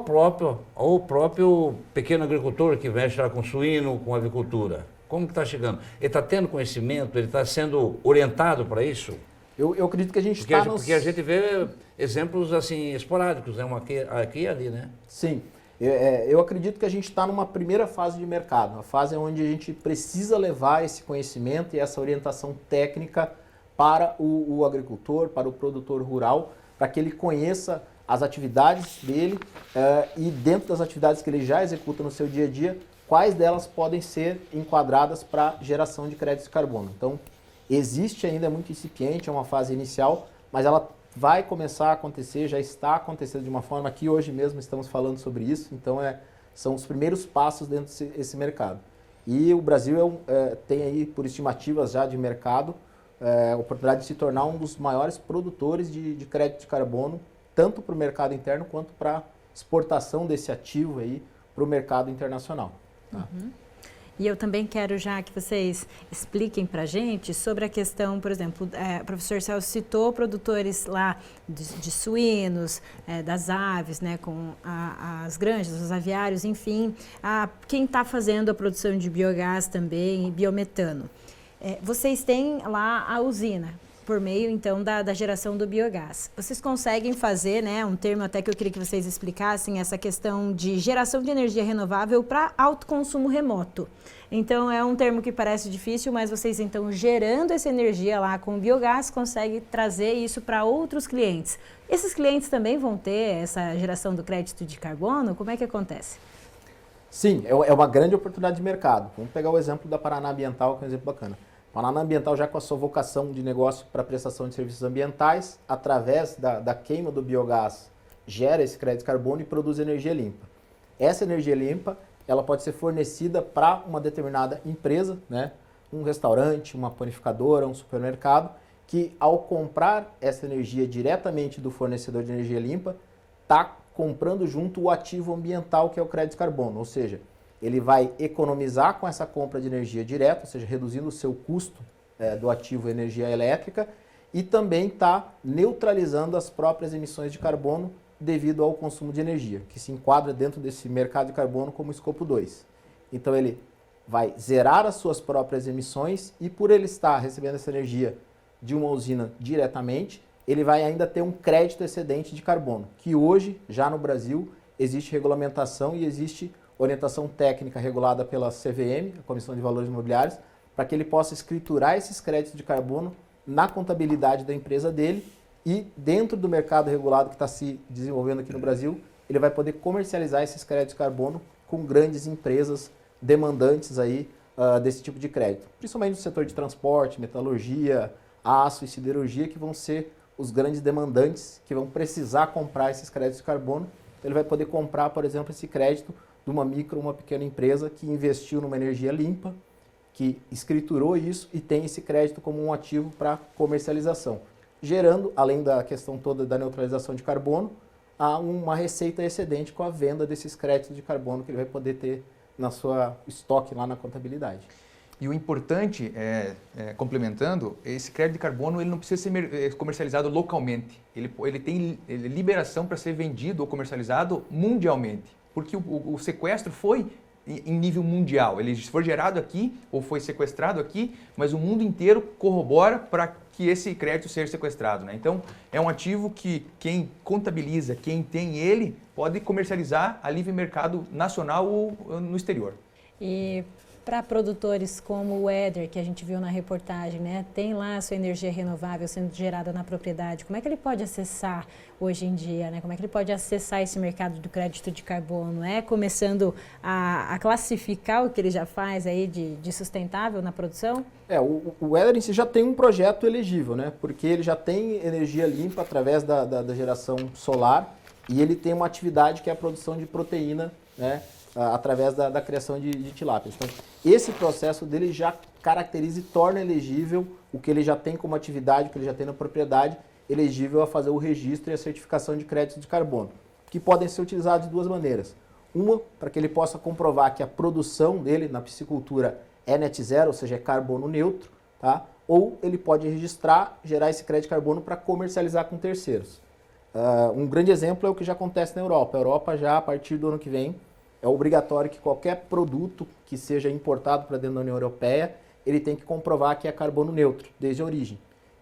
o próprio pequeno agricultor que mexe lá com suíno, com avicultura? Como que está chegando? Ele está tendo conhecimento, ele está sendo orientado para isso? Eu acredito que a gente está Porque a gente vê exemplos assim esporádicos, né? Aqui e ali, né? Sim. Eu acredito que a gente está numa primeira fase de mercado, uma fase onde a gente precisa levar esse conhecimento e essa orientação técnica para o agricultor, para o produtor rural, para que ele conheça as atividades dele e dentro das atividades que ele já executa no seu dia a dia, quais delas podem ser enquadradas para geração de créditos de carbono. Então, existe ainda, é muito incipiente, é uma fase inicial, mas ela vai começar a acontecer, já está acontecendo de uma forma que hoje mesmo estamos falando sobre isso, então são os primeiros passos dentro desse mercado. E o Brasil tem aí, por estimativas já de mercado, a oportunidade de se tornar um dos maiores produtores de crédito de carbono, tanto para o mercado interno quanto para exportação desse ativo aí para o mercado internacional. Tá? E eu também quero já que vocês expliquem para a gente sobre a questão, por exemplo, o professor Celso citou produtores lá de suínos, das aves, né, com as granjas, os aviários, enfim, quem está fazendo a produção de biogás também e biometano. Vocês têm lá a usina, por meio, então, da geração do biogás. Vocês conseguem fazer, né, um termo até que eu queria que vocês explicassem, essa questão de geração de energia renovável para autoconsumo remoto. Então, é um termo que parece difícil, mas vocês, então, gerando essa energia lá com o biogás, conseguem trazer isso para outros clientes. Esses clientes também vão ter essa geração do crédito de carbono? Como é que acontece? Sim, é uma grande oportunidade de mercado. Vamos pegar o exemplo da Paraná Ambiental, que é um exemplo bacana. Paraná Ambiental, já com a sua vocação de negócio para prestação de serviços ambientais, através da queima do biogás, gera esse crédito de carbono e produz energia limpa. Essa energia limpa, ela pode ser fornecida para uma determinada empresa, né? Um restaurante, uma panificadora, um supermercado, que ao comprar essa energia diretamente do fornecedor de energia limpa, está comprando junto o ativo ambiental, que é o crédito de carbono, ou seja, ele vai economizar com essa compra de energia direta, ou seja, reduzindo o seu custo do ativo energia elétrica e também está neutralizando as próprias emissões de carbono devido ao consumo de energia, que se enquadra dentro desse mercado de carbono como escopo 2. Então ele vai zerar as suas próprias emissões e por ele estar recebendo essa energia de uma usina diretamente, ele vai ainda ter um crédito excedente de carbono, que hoje, já no Brasil, existe regulamentação e existe orientação técnica regulada pela CVM, a Comissão de Valores Imobiliários, para que ele possa escriturar esses créditos de carbono na contabilidade da empresa dele e dentro do mercado regulado que está se desenvolvendo aqui no Brasil, ele vai poder comercializar esses créditos de carbono com grandes empresas demandantes aí, desse tipo de crédito, principalmente no setor de transporte, metalurgia, aço e siderurgia, que vão ser os grandes demandantes que vão precisar comprar esses créditos de carbono. Ele vai poder comprar, por exemplo, esse crédito de uma micro, uma pequena empresa que investiu numa energia limpa, que escriturou isso e tem esse crédito como um ativo para comercialização, gerando, além da questão toda da neutralização de carbono, uma receita excedente com a venda desses créditos de carbono que ele vai poder ter na sua estoque lá na contabilidade. E o importante, complementando, esse crédito de carbono ele não precisa ser comercializado localmente. Ele tem liberação para ser vendido ou comercializado mundialmente. Porque o sequestro foi em nível mundial. Ele foi gerado aqui ou foi sequestrado aqui, mas o mundo inteiro corrobora para que esse crédito seja sequestrado, né? Então, é um ativo que quem contabiliza, quem tem ele, pode comercializar a livre mercado nacional ou no exterior. E para produtores como o Éder, que a gente viu na reportagem, né, tem lá a sua energia renovável sendo gerada na propriedade, como é que ele pode acessar hoje em dia, né? Como é que ele pode acessar esse mercado do crédito de carbono? Começando a classificar o que ele já faz aí de sustentável na produção? O Éder em si já tem um projeto elegível, né? Porque ele já tem energia limpa através da geração solar e ele tem uma atividade que é a produção de proteína, né? Através da criação de tilápias. Então, esse processo dele já caracteriza e torna elegível o que ele já tem como atividade, o que ele já tem na propriedade, elegível a fazer o registro e a certificação de créditos de carbono, que podem ser utilizados de duas maneiras. Uma, para que ele possa comprovar que a produção dele na piscicultura é net zero, ou seja, é carbono neutro, tá? Ou ele pode registrar, gerar esse crédito de carbono para comercializar com terceiros. Um grande exemplo é o que já acontece na Europa. A Europa já, a partir do ano que vem, é obrigatório que qualquer produto que seja importado para dentro da União Europeia, ele tem que comprovar que é carbono neutro, desde a origem.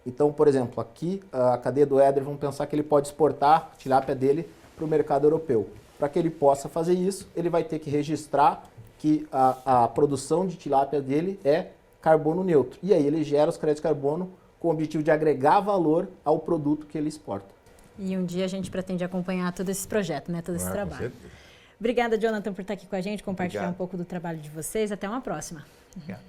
Então, por exemplo, aqui a cadeia do Éder, vamos pensar que ele pode exportar a tilápia dele para o mercado europeu. Para que ele possa fazer isso, ele vai ter que registrar que a produção de tilápia dele é carbono neutro. E aí ele gera os créditos de carbono com o objetivo de agregar valor ao produto que ele exporta. E um dia a gente pretende acompanhar todo esse projeto, né? Todo esse trabalho. Com certeza. Obrigada, Jonathan, por estar aqui com a gente, compartilhar Obrigado. um pouco do trabalho de vocês. Até uma próxima. Obrigado.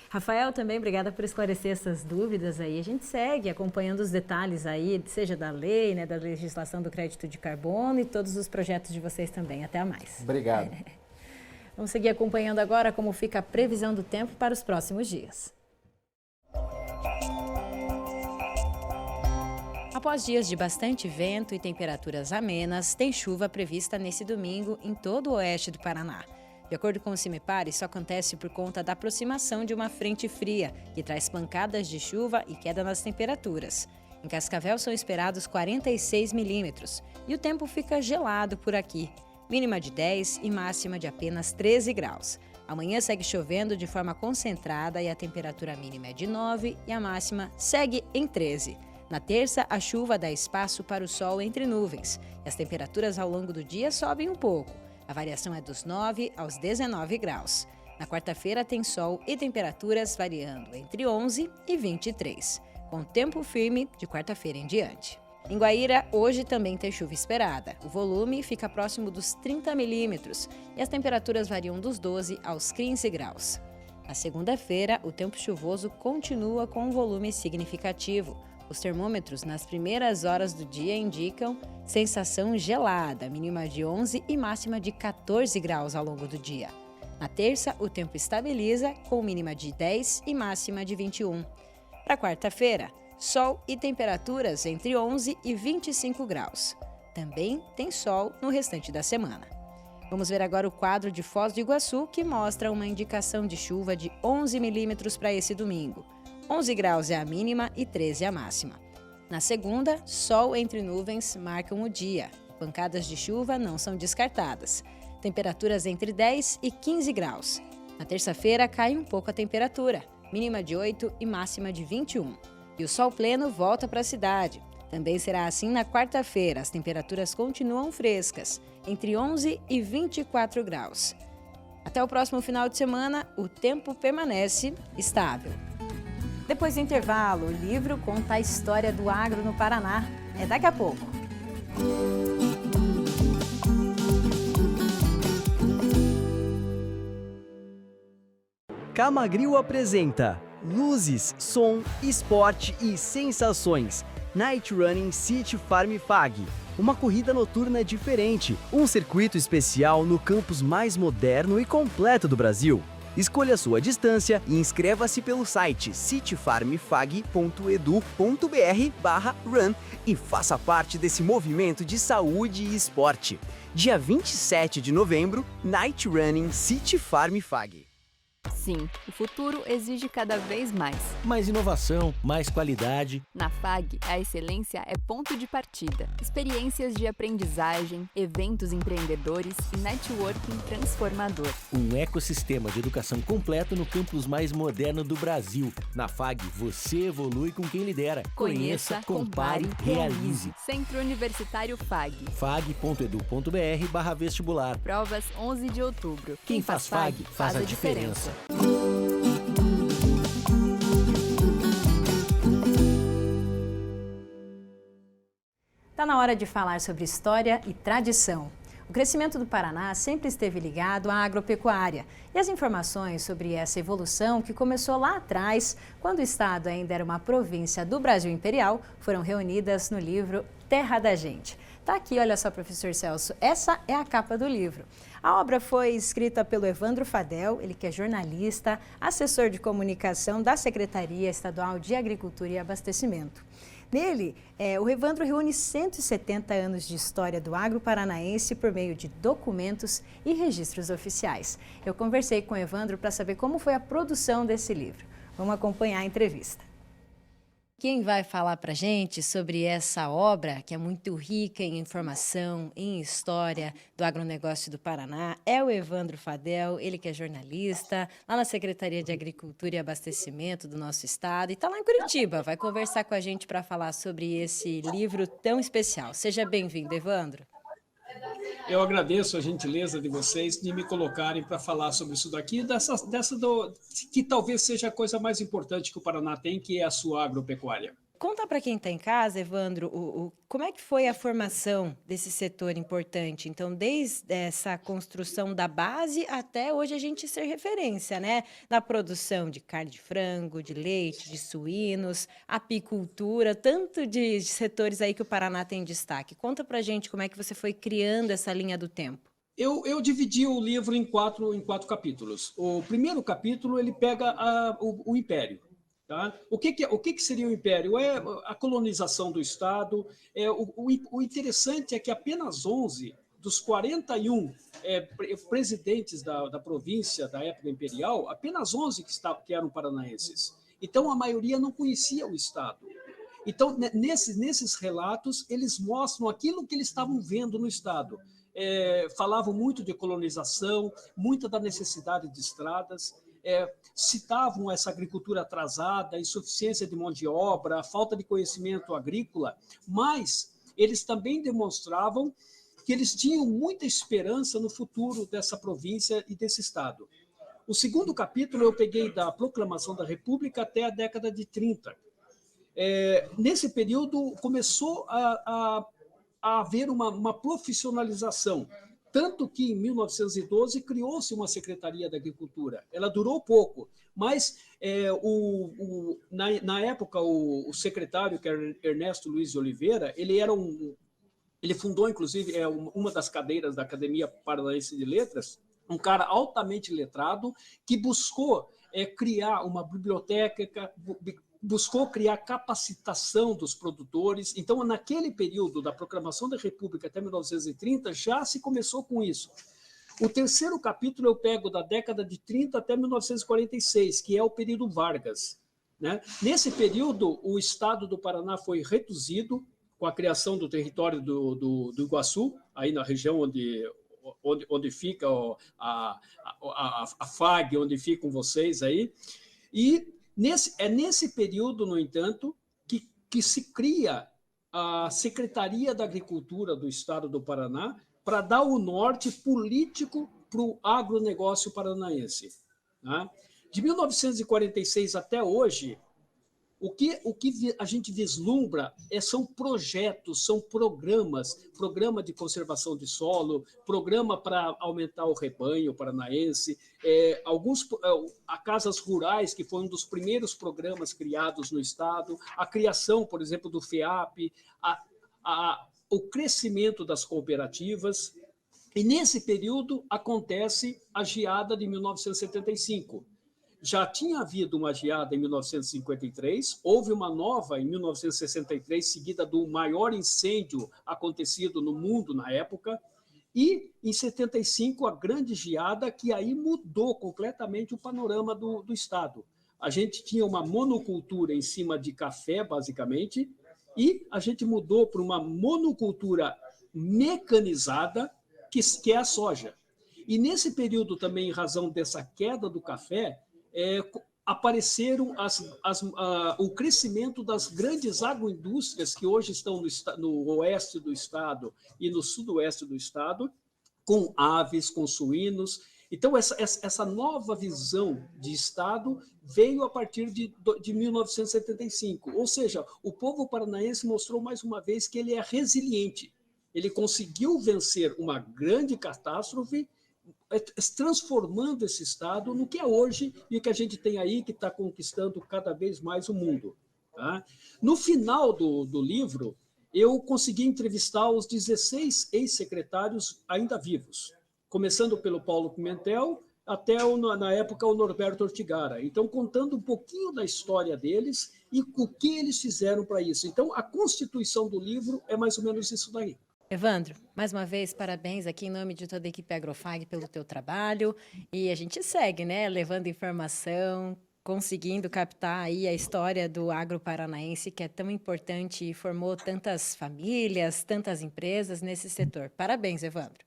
Rafael, também obrigada por esclarecer essas dúvidas aí. A gente segue acompanhando os detalhes aí, seja da lei, né, da legislação do crédito de carbono e todos os projetos de vocês também. Até mais. Obrigado. Vamos seguir acompanhando agora como fica a previsão do tempo para os próximos dias. Após dias de bastante vento e temperaturas amenas, tem chuva prevista nesse domingo em todo o oeste do Paraná. De acordo com o CIMEPAR, isso acontece por conta da aproximação de uma frente fria, que traz pancadas de chuva e queda nas temperaturas. Em Cascavel são esperados 46 milímetros e o tempo fica gelado por aqui. Mínima de 10 e máxima de apenas 13 graus. Amanhã segue chovendo de forma concentrada e a temperatura mínima é de 9 e a máxima segue em 13. Na terça, a chuva dá espaço para o sol entre nuvens e as temperaturas ao longo do dia sobem um pouco. A variação é dos 9 aos 19 graus. Na quarta-feira tem sol e temperaturas variando entre 11 e 23, com tempo firme de quarta-feira em diante. Em Guaíra, hoje também tem chuva esperada. O volume fica próximo dos 30 milímetros e as temperaturas variam dos 12 aos 15 graus. Na segunda-feira, o tempo chuvoso continua com um volume significativo. Os termômetros nas primeiras horas do dia indicam sensação gelada, mínima de 11 e máxima de 14 graus ao longo do dia. Na terça, o tempo estabiliza com mínima de 10 e máxima de 21. Para quarta-feira, sol e temperaturas entre 11 e 25 graus. Também tem sol no restante da semana. Vamos ver agora o quadro de Foz do Iguaçu, que mostra uma indicação de chuva de 11 milímetros para esse domingo. 11 graus é a mínima e 13 a máxima. Na segunda, sol entre nuvens marcam o dia. Pancadas de chuva não são descartadas. Temperaturas entre 10 e 15 graus. Na terça-feira, cai um pouco a temperatura, mínima de 8 e máxima de 21. E o sol pleno volta para a cidade. Também será assim na quarta-feira. As temperaturas continuam frescas, entre 11 e 24 graus. Até o próximo final de semana, o tempo permanece estável. Depois do intervalo, o livro conta a história do agro no Paraná. É daqui a pouco. Camagril apresenta luzes, som, esporte e sensações. Night Running City Farm Fag. Uma corrida noturna diferente. Um circuito especial no campus mais moderno e completo do Brasil. Escolha sua distância e inscreva-se pelo site cityfarmfag.edu.br/run e faça parte desse movimento de saúde e esporte. Dia 27 de novembro, Night Running City Farm Fag. Sim, o futuro exige cada vez mais. Mais inovação, mais qualidade. Na FAG, a excelência é ponto de partida. Experiências de aprendizagem, eventos empreendedores e networking transformador. Um ecossistema de educação completo no campus mais moderno do Brasil. Na FAG, você evolui com quem lidera. Conheça, compare, realize. Centro Universitário FAG. fag.edu.br/vestibular. Provas 11 de outubro. Quem faz FAG, faz a diferença. Está na hora de falar sobre história e tradição. O crescimento do Paraná sempre esteve ligado à agropecuária. E as informações sobre essa evolução, que começou lá atrás, quando o estado ainda era uma província do Brasil Imperial, foram reunidas no livro Terra da Gente. Tá aqui, olha só, professor Celso, essa é a capa do livro. A obra foi escrita pelo Evandro Fadel, ele que é jornalista, assessor de comunicação da Secretaria Estadual de Agricultura e Abastecimento. Nele, o Evandro reúne 170 anos de história do agro paranaense por meio de documentos e registros oficiais. Eu conversei com o Evandro para saber como foi a produção desse livro. Vamos acompanhar a entrevista. Quem vai falar para a gente sobre essa obra, que é muito rica em informação, em história do agronegócio do Paraná, é o Evandro Fadel, ele que é jornalista, lá na Secretaria de Agricultura e Abastecimento do nosso estado, e está lá em Curitiba, vai conversar com a gente para falar sobre esse livro tão especial. Seja bem-vindo, Evandro. Eu agradeço a gentileza de vocês de me colocarem para falar sobre isso daqui, que talvez seja a coisa mais importante que o Paraná tem, que é a sua agropecuária. Conta para quem está em casa, Evandro, como é que foi a formação desse setor importante? Então, desde essa construção da base até hoje a gente ser referência, né? Na produção de carne de frango, de leite, de suínos, apicultura, tanto de setores aí que o Paraná tem destaque. Conta para gente como é que você foi criando essa linha do tempo. Eu dividi o livro em quatro capítulos. O primeiro capítulo ele pega o Império. Tá? O que seria o Império? É a colonização do Estado. O interessante é que apenas 11 dos 41 presidentes da província da época imperial, apenas 11 que eram paranaenses. Então, a maioria não conhecia o Estado. Então, nesses relatos, eles mostram aquilo que eles estavam vendo no Estado. Falavam muito de colonização, muita da necessidade de estradas, citavam essa agricultura atrasada, a insuficiência de mão de obra, a falta de conhecimento agrícola, mas eles também demonstravam que eles tinham muita esperança no futuro dessa província e desse estado. O segundo capítulo eu peguei da proclamação da República até a década de 30. Nesse período começou a haver uma profissionalização, tanto que em 1912 criou-se uma Secretaria da Agricultura. Ela durou pouco, mas na época o secretário, que era Ernesto Luiz de Oliveira, ele fundou, inclusive, uma das cadeiras da Academia Paranaense de Letras, um cara altamente letrado, que buscou criar uma biblioteca, buscou criar capacitação dos produtores. Então, naquele período da proclamação da República até 1930, já se começou com isso. O terceiro capítulo eu pego da década de 30 até 1946, que é o período Vargas, né? Nesse período, o estado do Paraná foi reduzido com a criação do território do Iguaçu, aí na região onde fica a FAG, onde ficam vocês aí, e nesse período, no entanto, que se cria a Secretaria da Agricultura do Estado do Paraná para dar o norte político para o agronegócio paranaense. Tá? De 1946 até hoje, o que a gente vislumbra são projetos, são programas, programa de conservação de solo, programa para aumentar o rebanho paranaense, a casas rurais, que foi um dos primeiros programas criados no Estado, a criação, por exemplo, do FEAP, o crescimento das cooperativas. E nesse período acontece a geada de 1975. Já tinha havido uma geada em 1953, houve uma nova em 1963, seguida do maior incêndio acontecido no mundo na época, e em 75 a grande geada, que aí mudou completamente o panorama do estado. A gente tinha uma monocultura em cima de café, basicamente, e a gente mudou para uma monocultura mecanizada, que é a soja. E nesse período também, em razão dessa queda do café, apareceram o crescimento das grandes agroindústrias que hoje estão no oeste do estado e no sudoeste do estado, com aves, com suínos. Então, essa nova visão de estado veio a partir de 1975. Ou seja, o povo paranaense mostrou mais uma vez que ele é resiliente. Ele conseguiu vencer uma grande catástrofe, transformando esse estado no que é hoje e o que a gente tem aí, que está conquistando cada vez mais o mundo. Tá? No final do livro, eu consegui entrevistar os 16 ex-secretários ainda vivos, começando pelo Paulo Pimentel até, na época, o Norberto Ortigara. Então, contando um pouquinho da história deles e o que eles fizeram para isso. Então, a constituição do livro é mais ou menos isso daí. Evandro, mais uma vez, parabéns aqui em nome de toda a equipe Agrofag pelo teu trabalho. E a gente segue, né, levando informação, conseguindo captar aí a história do agro paranaense, que é tão importante e formou tantas famílias, tantas empresas nesse setor. Parabéns, Evandro.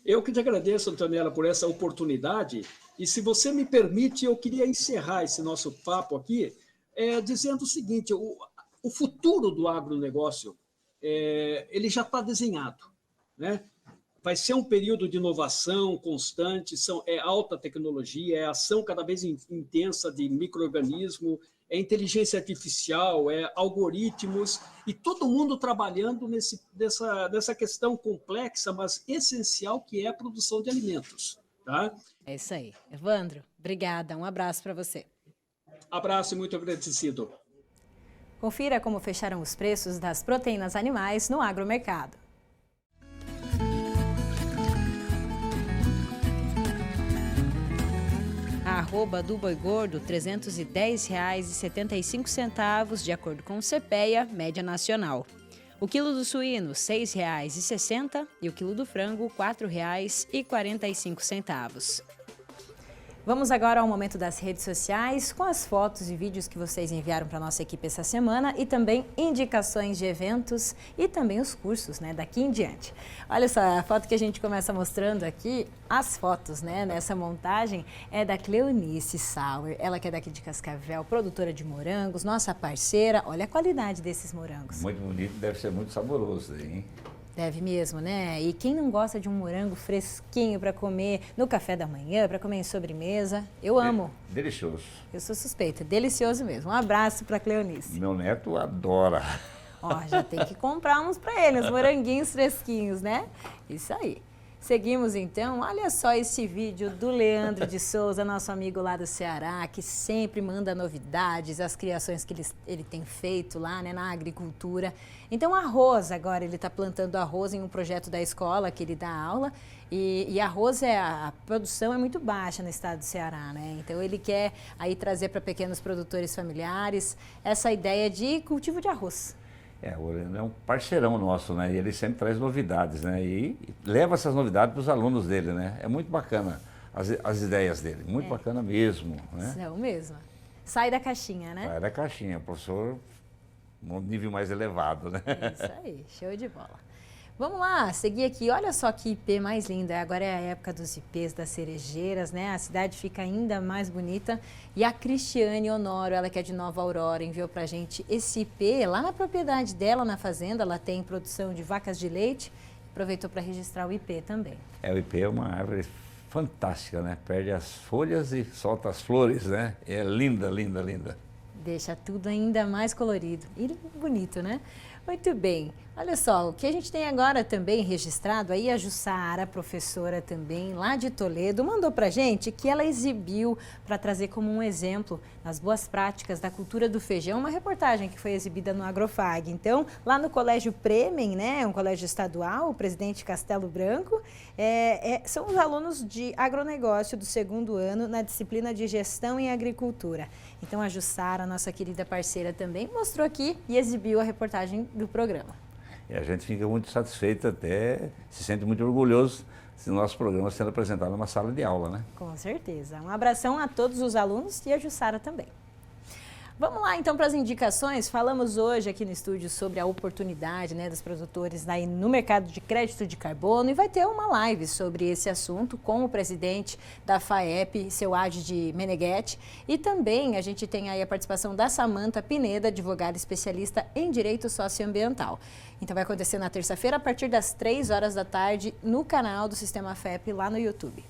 Eu que te agradeço, Antonella, por essa oportunidade. E se você me permite, eu queria encerrar esse nosso papo aqui dizendo o seguinte: o futuro do agronegócio ele já está desenhado, né? Vai ser um período de inovação constante, alta tecnologia, ação cada vez intensa de micro-organismo, é inteligência artificial, é algoritmos, e todo mundo trabalhando nessa questão complexa, mas essencial, que é a produção de alimentos. Tá? É isso aí. Evandro, obrigada. Um abraço para você. Abraço e muito agradecido. Confira como fecharam os preços das proteínas animais no agromercado. A arroba do boi gordo, R$ 310,75, de acordo com o CPEA, média nacional. O quilo do suíno, R$ 6,60 e o quilo do frango, R$ 4,45. Vamos agora ao momento das redes sociais, com as fotos e vídeos que vocês enviaram para a nossa equipe essa semana e também indicações de eventos e também os cursos, né, daqui em diante. Olha só, a foto que a gente começa mostrando aqui, as fotos, né, nessa montagem é da Cleonice Sauer, ela que é daqui de Cascavel, produtora de morangos, nossa parceira. Olha a qualidade desses morangos. Muito bonito, deve ser muito saboroso, hein? Deve mesmo, né? E quem não gosta de um morango fresquinho para comer no café da manhã, para comer em sobremesa? Eu amo. Delicioso. Eu sou suspeita, delicioso mesmo. Um abraço para Cleonice. Meu neto adora. Ó, já tem que comprar uns para ele, os moranguinhos fresquinhos, né? Isso aí. Seguimos então, olha só esse vídeo do Leandro de Souza, nosso amigo lá do Ceará, que sempre manda novidades, as criações que ele tem feito lá, né, na agricultura. Então arroz, agora ele está plantando arroz em um projeto da escola que ele dá aula, e arroz, a produção é muito baixa no estado do Ceará, né? Então ele quer aí trazer para pequenos produtores familiares essa ideia de cultivo de arroz. O Leandro é um parceirão nosso, né? E ele sempre traz novidades, né? E leva essas novidades para os alunos dele, né? É muito bacana as ideias dele, muito bacana mesmo, né? Não mesmo. Sai da caixinha, né? Sai da caixinha, professor, um nível mais elevado, né? É isso aí, show de bola. Vamos lá, seguir aqui. Olha só que IP mais linda. Agora é a época dos IPs, das cerejeiras, né? A cidade fica ainda mais bonita. E a Cristiane Honório, ela que é de Nova Aurora, enviou pra gente esse IP lá na propriedade dela, na fazenda. Ela tem produção de vacas de leite. Aproveitou para registrar o IP também. O IP é uma árvore fantástica, né? Perde as folhas e solta as flores, né? É linda, linda, linda. Deixa tudo ainda mais colorido e bonito, né? Muito bem. Olha só, o que a gente tem agora também registrado, aí a Jussara, professora também, lá de Toledo, mandou pra gente que ela exibiu para trazer como um exemplo as boas práticas da cultura do feijão, uma reportagem que foi exibida no Agrofag. Então, lá no Colégio Premen, né, um colégio estadual, o Presidente Castelo Branco, são os alunos de agronegócio do 2º ano na disciplina de gestão em agricultura. Então, a Jussara, nossa querida parceira também, mostrou aqui e exibiu a reportagem do programa. E a gente fica muito satisfeito, até se sente muito orgulhoso se o nosso programa sendo apresentado numa sala de aula, né? Com certeza. Um abração a todos os alunos e a Jussara também. Vamos lá então para as indicações. Falamos hoje aqui no estúdio sobre a oportunidade, né, dos produtores aí no mercado de crédito de carbono, e vai ter uma live sobre esse assunto com o presidente da FAEP, seu Adi Meneghetti, e também a gente tem aí a participação da Samanta Pineda, advogada especialista em direito socioambiental. Então vai acontecer na terça-feira a partir das 3 horas da tarde no canal do Sistema FAEP lá no YouTube.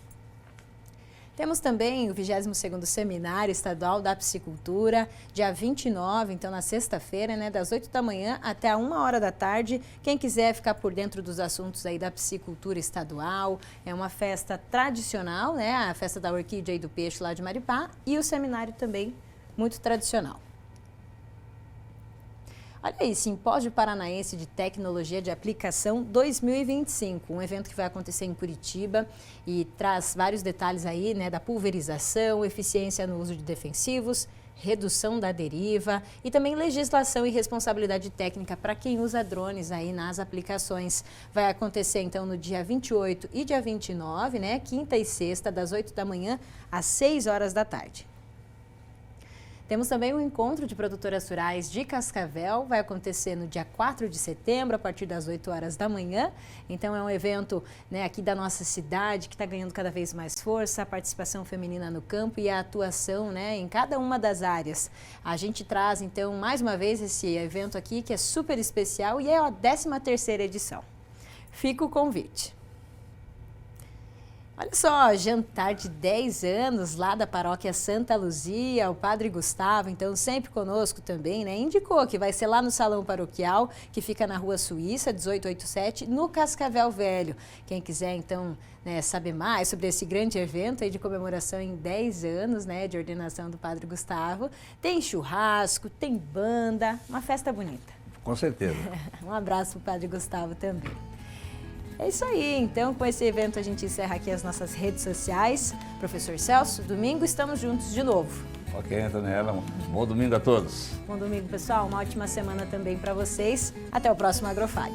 Temos também o 22º Seminário Estadual da Piscicultura, dia 29, então na sexta-feira, né, das 8 da manhã até a 1 hora da tarde. Quem quiser ficar por dentro dos assuntos aí da piscicultura estadual, é uma festa tradicional, né, a festa da orquídea e do peixe lá de Maripá, e o seminário também muito tradicional. Olha aí, Simpósio Paranaense de Tecnologia de Aplicação 2025, um evento que vai acontecer em Curitiba e traz vários detalhes aí, né, da pulverização, eficiência no uso de defensivos, redução da deriva e também legislação e responsabilidade técnica para quem usa drones aí nas aplicações. Vai acontecer então no dia 28 e dia 29, né, quinta e sexta, das 8 da manhã às 6 horas da tarde. Temos também um encontro de produtoras rurais de Cascavel, vai acontecer no dia 4 de setembro, a partir das 8 horas da manhã. Então é um evento, né, aqui da nossa cidade que está ganhando cada vez mais força, a participação feminina no campo e a atuação, né, em cada uma das áreas. A gente traz então mais uma vez esse evento aqui que é super especial e é a 13ª edição. Fica o convite. Olha só, jantar de 10 anos lá da paróquia Santa Luzia, o Padre Gustavo, então sempre conosco também, né? Indicou que vai ser lá no Salão Paroquial, que fica na Rua Suíça, 1887, no Cascavel Velho. Quem quiser, então, né, saber mais sobre esse grande evento aí de comemoração em 10 anos, né, de ordenação do Padre Gustavo, tem churrasco, tem banda, uma festa bonita. Com certeza. Um abraço para o Padre Gustavo também. É isso aí, então com esse evento a gente encerra aqui as nossas redes sociais. Professor Celso, domingo estamos juntos de novo. Ok, Antoniela, bom domingo a todos. Bom domingo, pessoal, uma ótima semana também para vocês. Até o próximo Agrofag.